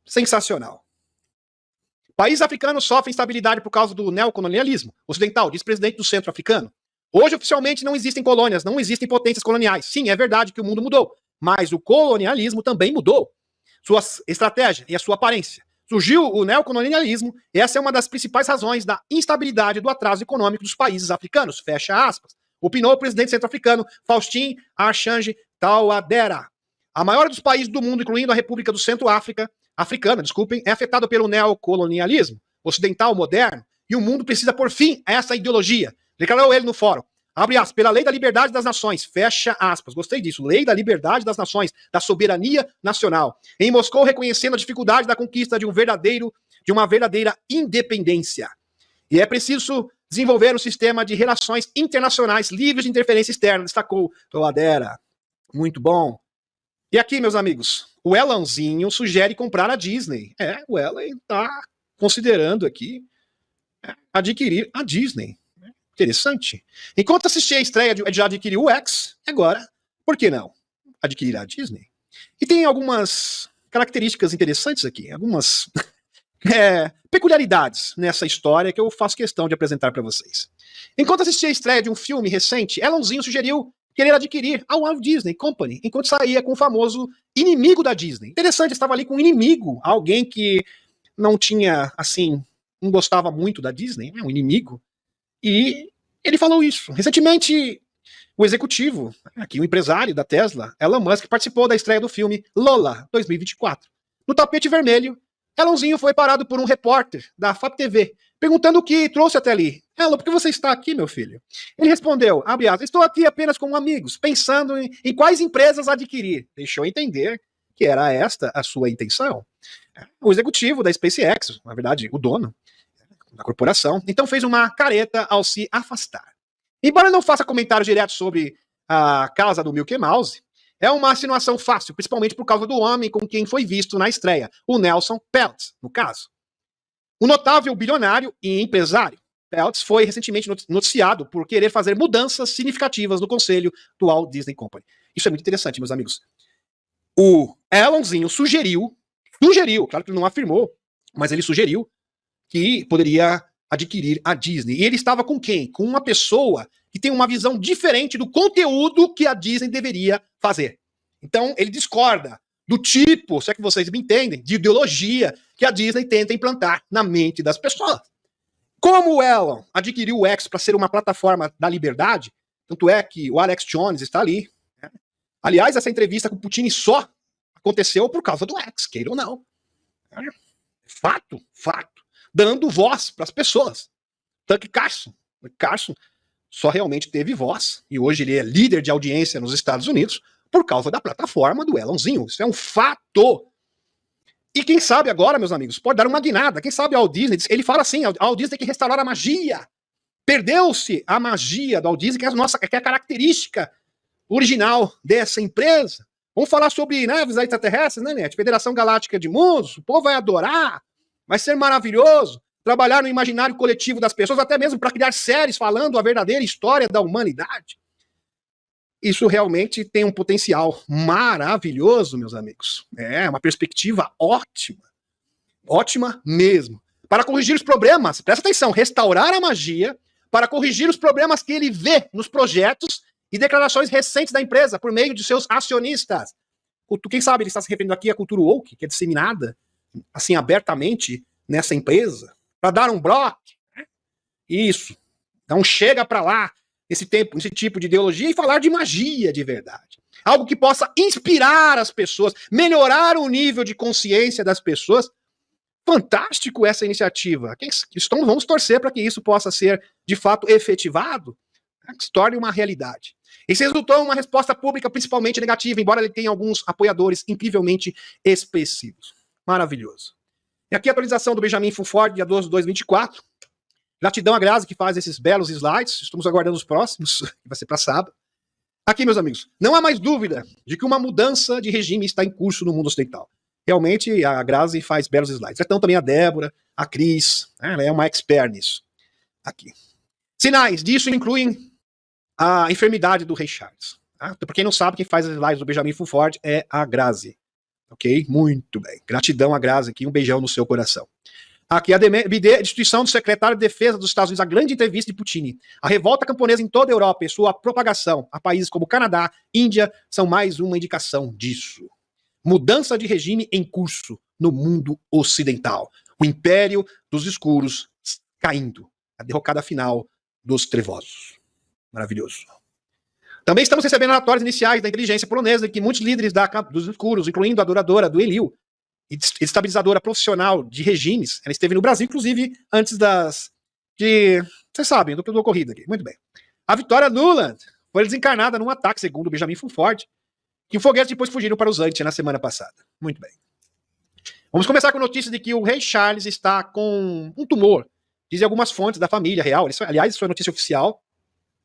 Sensacional. Países africanos sofrem instabilidade por causa do neocolonialismo ocidental, diz o presidente do Centro Africano. Hoje, oficialmente, não existem colônias, não existem potências coloniais. Sim, é verdade que o mundo mudou. Mas o colonialismo também mudou sua estratégia e a sua aparência. Surgiu o neocolonialismo, e essa é uma das principais razões da instabilidade do atraso econômico dos países africanos, fecha aspas, opinou o presidente centro-africano Faustin Archange Touadera. A maioria dos países do mundo, incluindo a República do Centro-Africana, é afetado pelo neocolonialismo ocidental moderno, e o mundo precisa pôr fim a essa ideologia, declarou ele no fórum. Abre aspas, pela lei da liberdade das nações, fecha aspas, gostei disso, lei da liberdade das nações, da soberania nacional. Em Moscou, reconhecendo a dificuldade da conquista de uma verdadeira independência. E é preciso desenvolver um sistema de relações internacionais livres de interferência externa, destacou Touadera. Muito bom. E aqui, meus amigos, o Elãozinho sugere comprar a Disney. O Elan está considerando aqui adquirir a Disney. Interessante. Enquanto assistia a estreia de adquirir o X, agora, por que não adquirir a Disney? E tem algumas características interessantes aqui, algumas peculiaridades nessa história que eu faço questão de apresentar para vocês. Enquanto assistia a estreia de um filme recente, Elãozinho sugeriu querer adquirir a Walt Disney Company, enquanto saía com o famoso inimigo da Disney. Interessante, estava ali com um inimigo, alguém que não tinha, assim, não gostava muito da Disney, um inimigo. E ele falou isso. Recentemente, o executivo, aqui o empresário da Tesla, Elon Musk, participou da estreia do filme Lola 2024. No tapete vermelho, Elonzinho foi parado por um repórter da FAP TV, perguntando o que trouxe até ali. Elon, por que você está aqui, meu filho? Ele respondeu, abre aspas, estou aqui apenas como amigos, pensando em quais empresas adquirir. Deixou entender que era esta a sua intenção. O executivo da SpaceX, na verdade, o dono da corporação, então fez uma careta ao se afastar. Embora não faça comentários diretos sobre a casa do Mickey Mouse, é uma insinuação fácil, principalmente por causa do homem com quem foi visto na estreia, o Nelson Peltz, no caso. O notável bilionário e empresário Peltz foi recentemente noticiado por querer fazer mudanças significativas no conselho do Walt Disney Company. Isso é muito interessante, meus amigos. O Elonzinho sugeriu, claro que ele não afirmou, mas ele sugeriu que poderia adquirir a Disney. E ele estava com quem? Com uma pessoa que tem uma visão diferente do conteúdo que a Disney deveria fazer. Então, ele discorda do tipo, se é que vocês me entendem, de ideologia que a Disney tenta implantar na mente das pessoas. Como o Elon adquiriu o X para ser uma plataforma da liberdade, tanto é que o Alex Jones está ali. Né? Aliás, essa entrevista com o Putin só aconteceu por causa do X, queira ou não. Fato. Dando voz para as pessoas. Tucker Carlson só realmente teve voz, e hoje ele é líder de audiência nos Estados Unidos, por causa da plataforma do Elonzinho. Isso é um fato. E quem sabe agora, meus amigos, pode dar uma guinada. Quem sabe o Walt Disney, ele fala assim, a Walt Disney tem que restaurar a magia. Perdeu-se a magia do Walt Disney, que é a característica original dessa empresa. Vamos falar sobre naves extraterrestres, né, Net? Federação Galáctica de Mundos, o povo vai adorar. Vai ser maravilhoso trabalhar no imaginário coletivo das pessoas, até mesmo para criar séries falando a verdadeira história da humanidade. Isso realmente tem um potencial maravilhoso, meus amigos. É uma perspectiva ótima. Ótima mesmo. Para corrigir os problemas, presta atenção, restaurar a magia, para corrigir os problemas que ele vê nos projetos e declarações recentes da empresa por meio de seus acionistas. Quem sabe ele está se referindo aqui à cultura woke, que é disseminada assim, abertamente nessa empresa, para dar um bloco. Isso. Então chega para lá, esse tipo de ideologia, e falar de magia de verdade. Algo que possa inspirar as pessoas, melhorar o nível de consciência das pessoas. Fantástico essa iniciativa. Então vamos torcer para que isso possa ser, de fato, efetivado, que se torne uma realidade. Isso resultou em uma resposta pública principalmente negativa, embora ele tenha alguns apoiadores incrivelmente expressivos. Maravilhoso. E aqui a atualização do Benjamin Fulford, dia 12 de 2024. Gratidão à Grazi que faz esses belos slides. Estamos aguardando os próximos, que vai ser para sábado. Aqui, meus amigos, não há mais dúvida de que uma mudança de regime está em curso no mundo ocidental. Realmente, a Grazi faz belos slides. Então também a Débora, a Cris, ela é uma expert nisso. Aqui. Sinais disso incluem a enfermidade do Rei Charles. Tá? Para quem não sabe, quem faz as slides do Benjamin Fulford é a Grazi. Ok? Muito bem. Gratidão a Grazi aqui, um beijão no seu coração. Aqui a BD, instituição do secretário de Defesa dos Estados Unidos, a grande entrevista de Putin. A revolta camponesa em toda a Europa e sua propagação a países como Canadá, Índia, são mais uma indicação disso. Mudança de regime em curso no mundo ocidental. O império dos escuros caindo. A derrocada final dos trevosos. Maravilhoso. Também estamos recebendo relatórios iniciais da inteligência polonesa de que muitos líderes dos escuros, incluindo a adoradora do Eliu, estabilizadora profissional de regimes, ela esteve no Brasil, inclusive, antes vocês sabem, do ocorrido aqui. Muito bem. A Victoria Nuland foi desencarnada num ataque, segundo Benjamin Fulford, que foguetes depois fugiram para os Andes na semana passada. Muito bem. Vamos começar com notícias de que o rei Charles está com um tumor. Dizem algumas fontes da família real, aliás, isso é notícia oficial,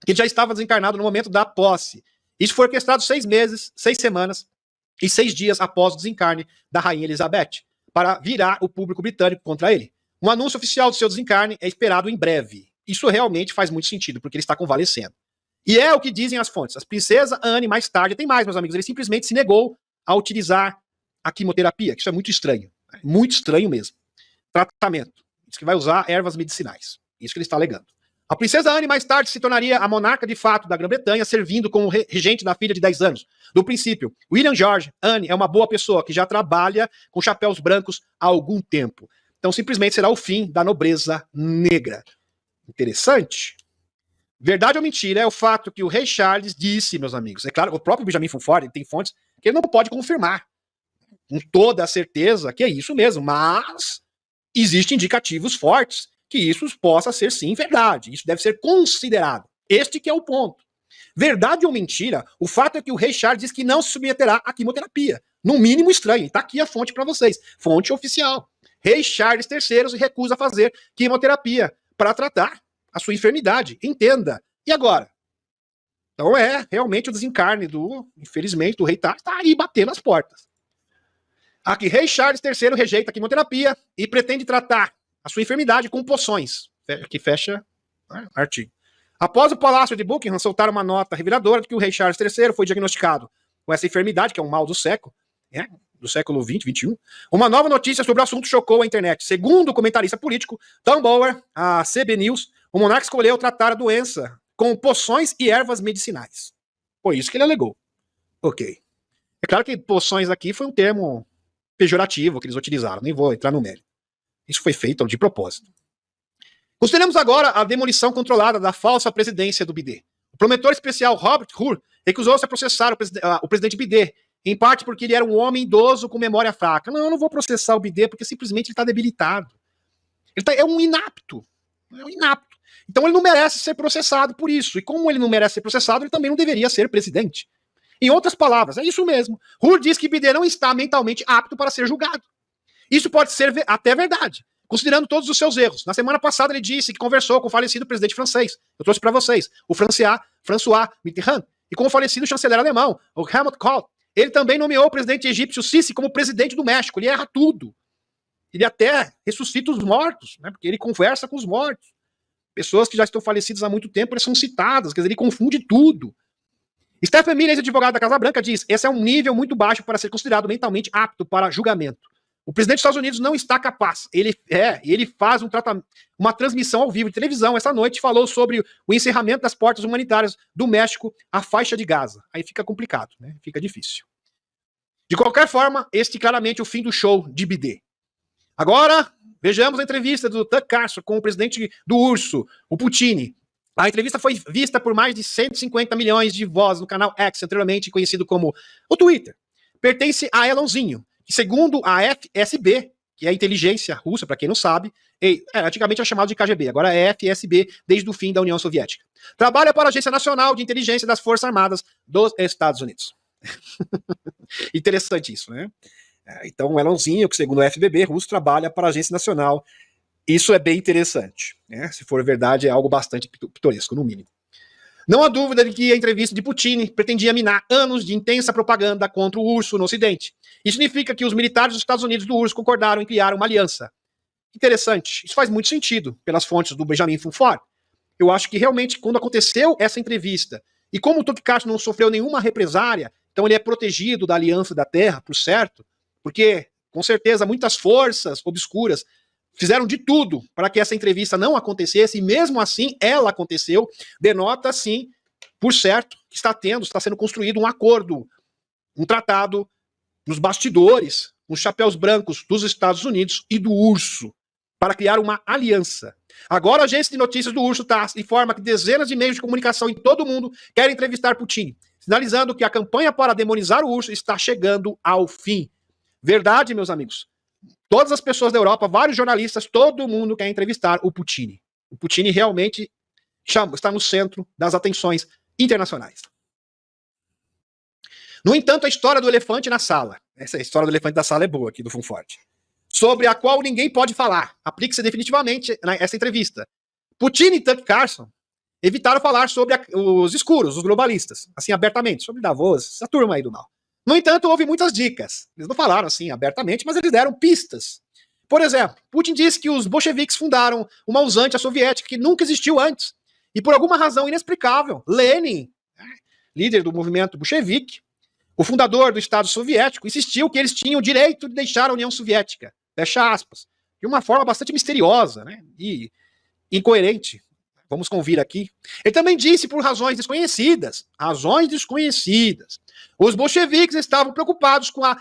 que ele já estava desencarnado no momento da posse. Isso foi orquestrado 6 meses, 6 semanas e 6 dias após o desencarne da Rainha Elizabeth, para virar o público britânico contra ele. Um anúncio oficial do seu desencarne é esperado em breve. Isso realmente faz muito sentido, porque ele está convalescendo. E é o que dizem as fontes. A princesa Anne, mais tarde, tem mais, meus amigos, ele simplesmente se negou a utilizar a quimioterapia, que isso é muito estranho. Muito estranho mesmo. Tratamento. Diz que vai usar ervas medicinais. Isso que ele está alegando. A princesa Anne mais tarde se tornaria a monarca de fato da Grã-Bretanha, servindo como regente da filha de 10 anos. Do princípio, William George, Anne é uma boa pessoa que já trabalha com chapéus brancos há algum tempo. Então simplesmente será o fim da nobreza negra. Interessante. Verdade ou mentira é o fato que o rei Charles disse, meus amigos. É claro, o próprio Benjamin Fulford tem fontes que ele não pode confirmar. com toda a certeza que é isso mesmo, mas existem indicativos fortes que isso possa ser sim verdade. Isso deve ser considerado. Este que é o ponto. Verdade ou mentira, o fato é que o rei Charles diz que não se submeterá à quimioterapia. No mínimo estranho. Está aqui a fonte para vocês. Fonte oficial. Rei Charles III se recusa a fazer quimioterapia para tratar a sua enfermidade. Entenda. E agora? Então é realmente o desencarne infelizmente, do rei Charles está aí batendo as portas. Aqui, rei Charles III rejeita a quimioterapia e pretende tratar a sua enfermidade com poções. Que fecha artigo. Após o Palácio de Buckingham soltar uma nota reveladora de que o rei Charles III foi diagnosticado com essa enfermidade, que é um mal do século, do século XX, XXI, uma nova notícia sobre o assunto chocou a internet. Segundo o comentarista político Tom Bower, a CB News, o monarca escolheu tratar a doença com poções e ervas medicinais. Foi isso que ele alegou. Ok. É claro que poções aqui foi um termo pejorativo que eles utilizaram, nem vou entrar no mérito. Isso foi feito de propósito. Consideremos agora a demolição controlada da falsa presidência do BIDE. O promotor especial Robert Hur recusou-se a processar o presidente BIDE, em parte porque ele era um homem idoso com memória fraca. Não, eu não vou processar o BIDE porque simplesmente ele está debilitado. É um inapto. É um inapto. Então ele não merece ser processado por isso. E como ele não merece ser processado, ele também não deveria ser presidente. Em outras palavras, é isso mesmo. Hur diz que BIDE não está mentalmente apto para ser julgado. Isso pode ser até verdade, considerando todos os seus erros. Na semana passada ele disse que conversou com o falecido presidente francês. Eu trouxe para vocês. O François Mitterrand. E com o falecido chanceler alemão, o Helmut Kohl. Ele também nomeou o presidente egípcio Sisi como presidente do México. Ele erra tudo. Ele até ressuscita os mortos, né? Porque ele conversa com os mortos. Pessoas que já estão falecidas há muito tempo, eles são citadas. Quer dizer, ele confunde tudo. Stephen Miller, ex-advogado da Casa Branca, diz: esse é um nível muito baixo para ser considerado mentalmente apto para julgamento. O presidente dos Estados Unidos não está capaz. Ele faz uma transmissão ao vivo de televisão essa noite, falou sobre o encerramento das portas humanitárias do México à faixa de Gaza. Aí fica complicado, né? Fica difícil. De qualquer forma, este claramente é o fim do show de BIDE. Agora, vejamos a entrevista do Tucker Carlson com o presidente do Urso, o Putin. A entrevista foi vista por mais de 150 milhões de vozes no canal X, anteriormente conhecido como o Twitter. Pertence a Elonzinho, que segundo a FSB, que é a inteligência russa, para quem não sabe, antigamente era chamado de KGB, agora é FSB desde o fim da União Soviética. Trabalha para a Agência Nacional de Inteligência das Forças Armadas dos Estados Unidos. Interessante isso, né? Então o Elonzinho, que segundo o FBB russo, trabalha para a Agência Nacional. Isso é bem interessante, né? Se for verdade, é algo bastante pitoresco, no mínimo. Não há dúvida de que a entrevista de Putin pretendia minar anos de intensa propaganda contra o urso no Ocidente. Isso significa que os militares dos Estados Unidos do urso concordaram em criar uma aliança. Interessante. Isso faz muito sentido pelas fontes do Benjamin Fonfort. Eu acho que realmente quando aconteceu essa entrevista, e como o Tucker Carlson não sofreu nenhuma represária, então ele é protegido da Aliança da Terra, por certo, porque com certeza muitas forças obscuras fizeram de tudo para que essa entrevista não acontecesse, e mesmo assim ela aconteceu, denota sim, por certo, que está sendo construído um acordo, um tratado nos bastidores, nos chapéus brancos dos Estados Unidos e do urso, para criar uma aliança. Agora a agência de notícias do urso informa que dezenas de meios de comunicação em todo o mundo querem entrevistar Putin, sinalizando que a campanha para demonizar o urso está chegando ao fim. Verdade, meus amigos. Todas as pessoas da Europa, vários jornalistas, todo mundo quer entrevistar o Putin. O Putin realmente está no centro das atenções internacionais. No entanto, a história do elefante na sala. Essa história do elefante da sala é boa aqui do Fonfort. Sobre a qual ninguém pode falar. Aplique-se definitivamente nessa entrevista. Putin e Tucker Carlson evitaram falar sobre os escuros, os globalistas, assim, abertamente, sobre Davos, essa turma aí do mal. No entanto, houve muitas dicas. Eles não falaram assim abertamente, mas eles deram pistas. Por exemplo, Putin disse que os bolcheviques fundaram uma usante soviética que nunca existiu antes. E por alguma razão inexplicável, Lenin, líder do movimento bolchevique, o fundador do Estado soviético, insistiu que eles tinham o direito de deixar a União Soviética. Fecha aspas. De uma forma bastante misteriosa, né? E incoerente. Vamos convir aqui. Ele também disse por razões desconhecidas. Os bolcheviques estavam preocupados com a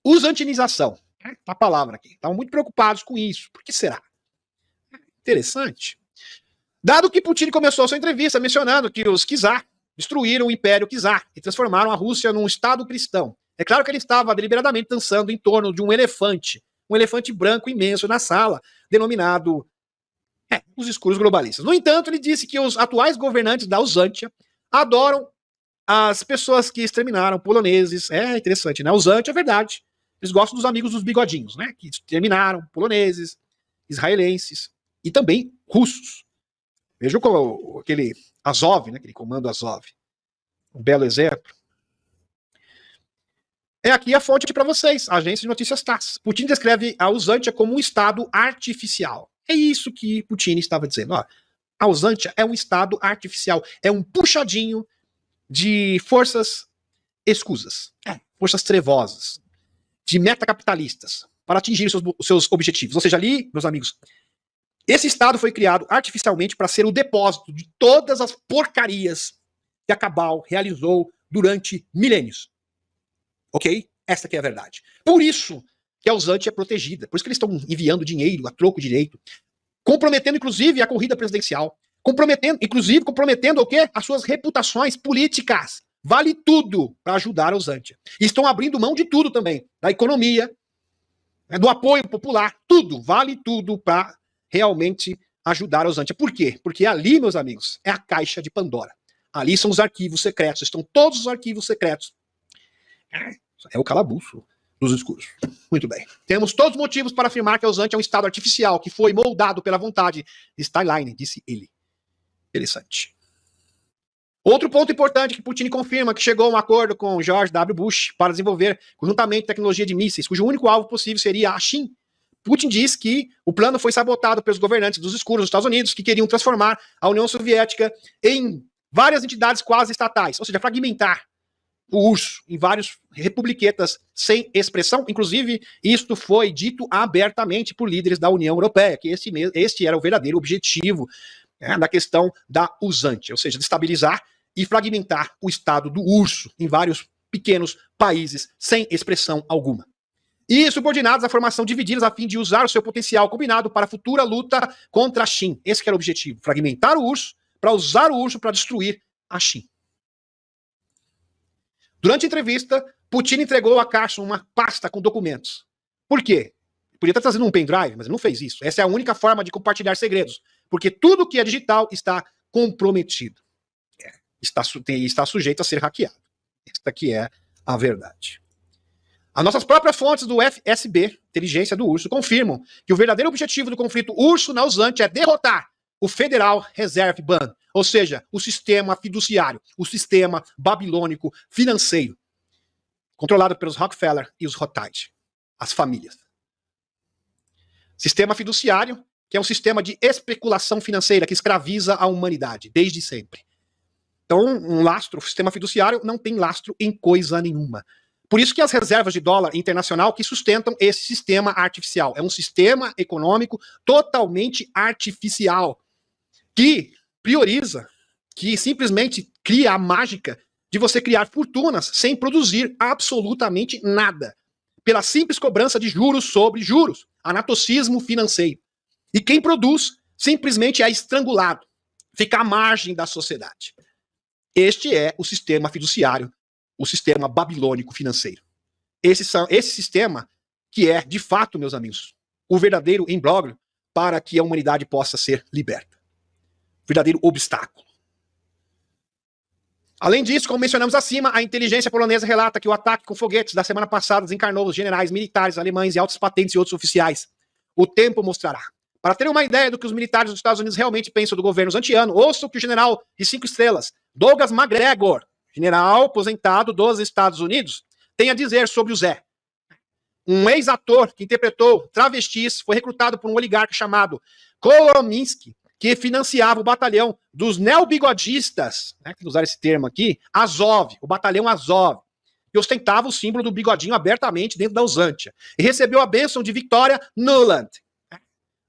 usantinização. A palavra aqui. Estavam muito preocupados com isso. Por que será? Interessante. Dado que Putin começou sua entrevista mencionando que os czar destruíram o Império Czar e transformaram a Rússia num Estado cristão. É claro que ele estava deliberadamente dançando em torno de um elefante branco imenso na sala, denominado os escuros globalistas. No entanto, ele disse que os atuais governantes da Usantia adoram as pessoas que exterminaram poloneses. É interessante, né? Usantia é verdade. Eles gostam dos amigos dos bigodinhos, né? Que exterminaram poloneses, israelenses e também russos. Veja aquele Azov, né? Aquele comando Azov. Um belo exemplo. É aqui a fonte para vocês, a agência de notícias TASS. Putin descreve a Usantia como um estado artificial. É isso que Putin estava dizendo. Ó, a Usantia é um estado artificial, é um puxadinho de forças escusas, forças trevosas, de metacapitalistas, para atingir os seus objetivos. Ou seja, ali, meus amigos, esse estado foi criado artificialmente para ser o depósito de todas as porcarias que a Cabal realizou durante milênios. Ok? Essa que é a verdade. Por isso que a Usantia é protegida. Por isso que eles estão enviando dinheiro a troco direito. Comprometendo, inclusive, a corrida presidencial. Comprometendo o quê? As suas reputações políticas. Vale tudo para ajudar a Usantia. E estão abrindo mão de tudo também. Da economia, do apoio popular. Tudo. Vale tudo para realmente ajudar a Usantia. Por quê? Porque ali, meus amigos, é a caixa de Pandora. Ali são os arquivos secretos. Estão todos os arquivos secretos. É o calabouço dos escuros. Muito bem. Temos todos os motivos para afirmar que a Usantia é um estado artificial que foi moldado pela vontade de Stalin, disse ele. Interessante. Outro ponto importante que Putin confirma que chegou a um acordo com George W. Bush para desenvolver conjuntamente tecnologia de mísseis, cujo único alvo possível seria a China. Putin diz que o plano foi sabotado pelos governantes dos escuros dos Estados Unidos, que queriam transformar a União Soviética em várias entidades quase estatais, ou seja, fragmentar o urso em vários republiquetas sem expressão. Inclusive, isto foi dito abertamente por líderes da União Europeia, que este era o verdadeiro objetivo da questão da Usantia, ou seja, destabilizar e fragmentar o estado do urso em vários pequenos países sem expressão alguma. E subordinados à formação divididas a fim de usar o seu potencial combinado para a futura luta contra a China. Esse que era o objetivo, fragmentar o urso para usar o urso para destruir a China. Durante a entrevista, Putin entregou a Carson uma pasta com documentos. Por quê? Podia estar trazendo um pendrive, mas ele não fez isso. Essa é a única forma de compartilhar segredos, porque tudo que é digital está comprometido. Está sujeito a ser hackeado. Esta aqui é a verdade. As nossas próprias fontes do FSB, Inteligência do Urso, confirmam que o verdadeiro objetivo do conflito urso na Usantia é derrotar o Federal Reserve Bank, ou seja, o sistema fiduciário, o sistema babilônico financeiro, controlado pelos Rockefeller e os Rothschild, as famílias. Sistema fiduciário, que é um sistema de especulação financeira que escraviza a humanidade, desde sempre. Então, o sistema fiduciário não tem lastro em coisa nenhuma. Por isso que as reservas de dólar internacional que sustentam esse sistema artificial. É um sistema econômico totalmente artificial, que prioriza, que simplesmente cria a mágica de você criar fortunas sem produzir absolutamente nada, pela simples cobrança de juros sobre juros, anatocismo financeiro. E quem produz simplesmente é estrangulado, fica à margem da sociedade. Este é o sistema fiduciário, o sistema babilônico financeiro. Esse sistema que é, de fato, meus amigos, o verdadeiro imbróglio para que a humanidade possa ser liberta. Verdadeiro obstáculo. Além disso, como mencionamos acima, a inteligência polonesa relata que o ataque com foguetes da semana passada desencarnou os generais militares alemães e altos patentes e outros oficiais. O tempo mostrará. Para ter uma ideia do que os militares dos Estados Unidos realmente pensam do governo usantiano, ouça o que o general de 5 estrelas, Douglas McGregor, general aposentado dos Estados Unidos, tem a dizer sobre o Zé. Um ex-ator que interpretou travestis foi recrutado por um oligarca chamado Kolominsky, que financiava o batalhão dos neobigodistas, que usar esse termo aqui, Azov, o batalhão Azov, que ostentava o símbolo do bigodinho abertamente dentro da Usantia, e recebeu a bênção de Victoria Nuland,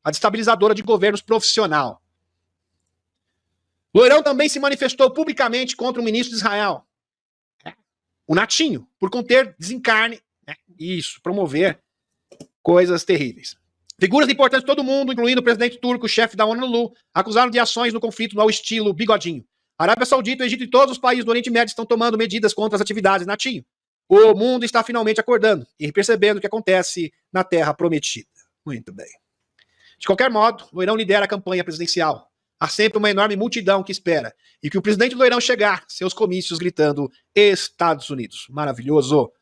a destabilizadora de governos profissional. Loirão também se manifestou publicamente contra o ministro de Israel, o Natinho, por conter desencarne, promover coisas terríveis. Figuras importantes de todo mundo, incluindo o presidente turco, o chefe da ONU, acusaram de ações no conflito ao estilo bigodinho. A Arábia Saudita, o Egito e todos os países do Oriente Médio estão tomando medidas contra as atividades Natinho. O mundo está finalmente acordando e percebendo o que acontece na Terra Prometida. Muito bem. De qualquer modo, o Loirão lidera a campanha presidencial. Há sempre uma enorme multidão que espera e que o presidente Loirão chegar, seus comícios gritando Estados Unidos. Maravilhoso. O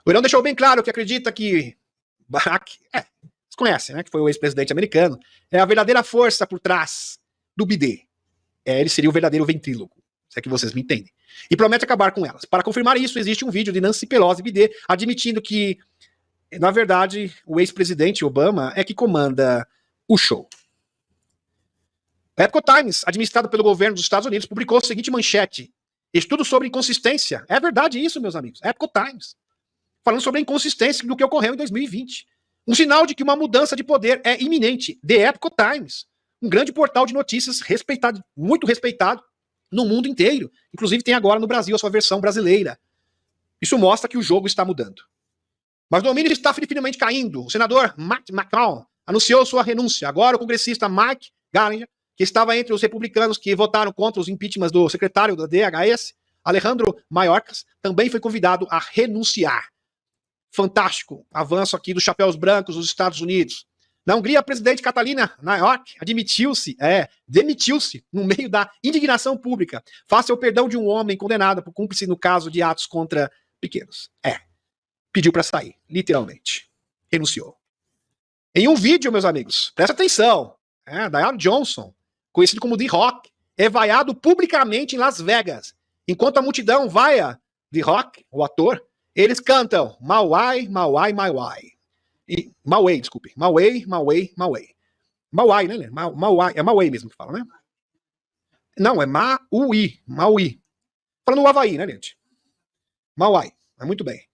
Loirão deixou bem claro que acredita que Barack, vocês conhecem, né? Que foi o ex-presidente americano, é a verdadeira força por trás do BD. Ele seria o verdadeiro ventríloco, se é que vocês me entendem. E promete acabar com elas. Para confirmar isso, existe um vídeo de Nancy Pelosi BD admitindo que, na verdade, o ex-presidente Obama é que comanda o show. A Epoch Times, administrado pelo governo dos Estados Unidos, publicou a seguinte manchete: estudo sobre inconsistência. É verdade isso, meus amigos. Epoch Times. Falando sobre a inconsistência do que ocorreu em 2020. Um sinal de que uma mudança de poder é iminente. The Epoch Times. Um grande portal de notícias respeitado, muito respeitado no mundo inteiro. Inclusive tem agora no Brasil a sua versão brasileira. Isso mostra que o jogo está mudando. Mas o domínio está definitivamente caindo. O senador Matt McCall anunciou sua renúncia. Agora o congressista Mike Garland, que estava entre os republicanos que votaram contra os impeachments do secretário da DHS, Alejandro Mayorkas, também foi convidado a renunciar. Fantástico avanço aqui dos chapéus brancos dos Estados Unidos. Na Hungria, a presidente Catalina Naiok demitiu-se no meio da indignação pública face ao perdão de um homem condenado por cúmplice no caso de atos contra pequenos. Pediu para sair, literalmente. Renunciou. Em um vídeo, meus amigos, presta atenção, Diane Johnson, conhecido como The Rock, é vaiado publicamente em Las Vegas. Enquanto a multidão vaia The Rock, o ator, eles cantam Mauai, Mauai, Mauai. Mauai, desculpe. Mauai, Mauai, Mauai. Mauai, né? Mauai, é Mauai mesmo que fala, né? Não, é Maui. Maui. Falando no Havaí, né, gente? Mauai. Muito bem.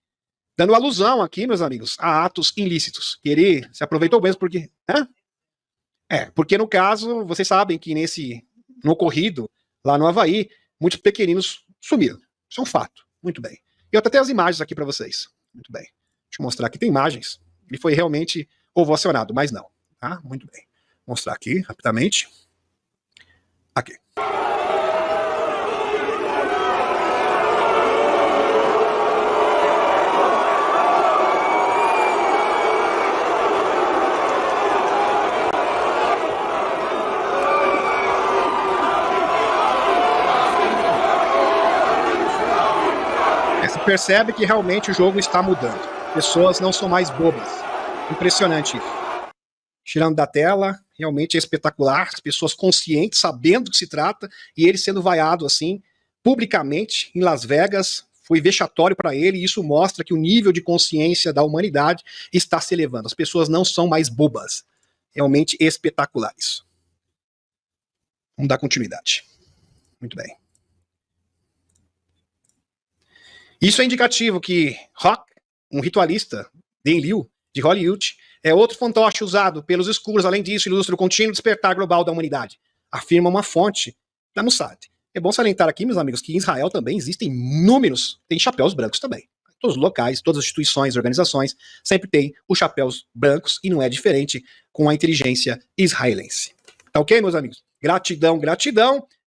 Dando alusão aqui, meus amigos, a atos ilícitos. Que ele se aproveitou mesmo porque... porque no caso, vocês sabem que no ocorrido, lá no Havaí, muitos pequeninos sumiram. Isso é um fato. Muito bem. E eu até tenho as imagens aqui para vocês. Muito bem. Deixa eu mostrar aqui. Tem imagens. Ele foi realmente ovacionado, mas não. Tá? Muito bem. Vou mostrar aqui, rapidamente. Aqui. Você percebe que realmente o jogo está mudando. Pessoas não são mais bobas. Impressionante isso. Tirando da tela, realmente é espetacular. As pessoas conscientes, sabendo do que se trata, e ele sendo vaiado assim, publicamente, em Las Vegas, foi vexatório para ele, e isso mostra que o nível de consciência da humanidade está se elevando. As pessoas não são mais bobas. Realmente espetacular isso. Vamos dar continuidade. Muito bem. Isso é indicativo que Rock, um ritualista, Dan Liu, de Hollywood, é outro fantoche usado pelos escuros. Além disso, ilustra o contínuo despertar global da humanidade, afirma uma fonte da Mossad. É bom salientar aqui, meus amigos, que em Israel também existem inúmeros, tem chapéus brancos também. Todos os locais, todas as instituições, organizações, sempre tem os chapéus brancos, e não é diferente com a inteligência israelense. Tá ok, meus amigos? Gratidão, gratidão.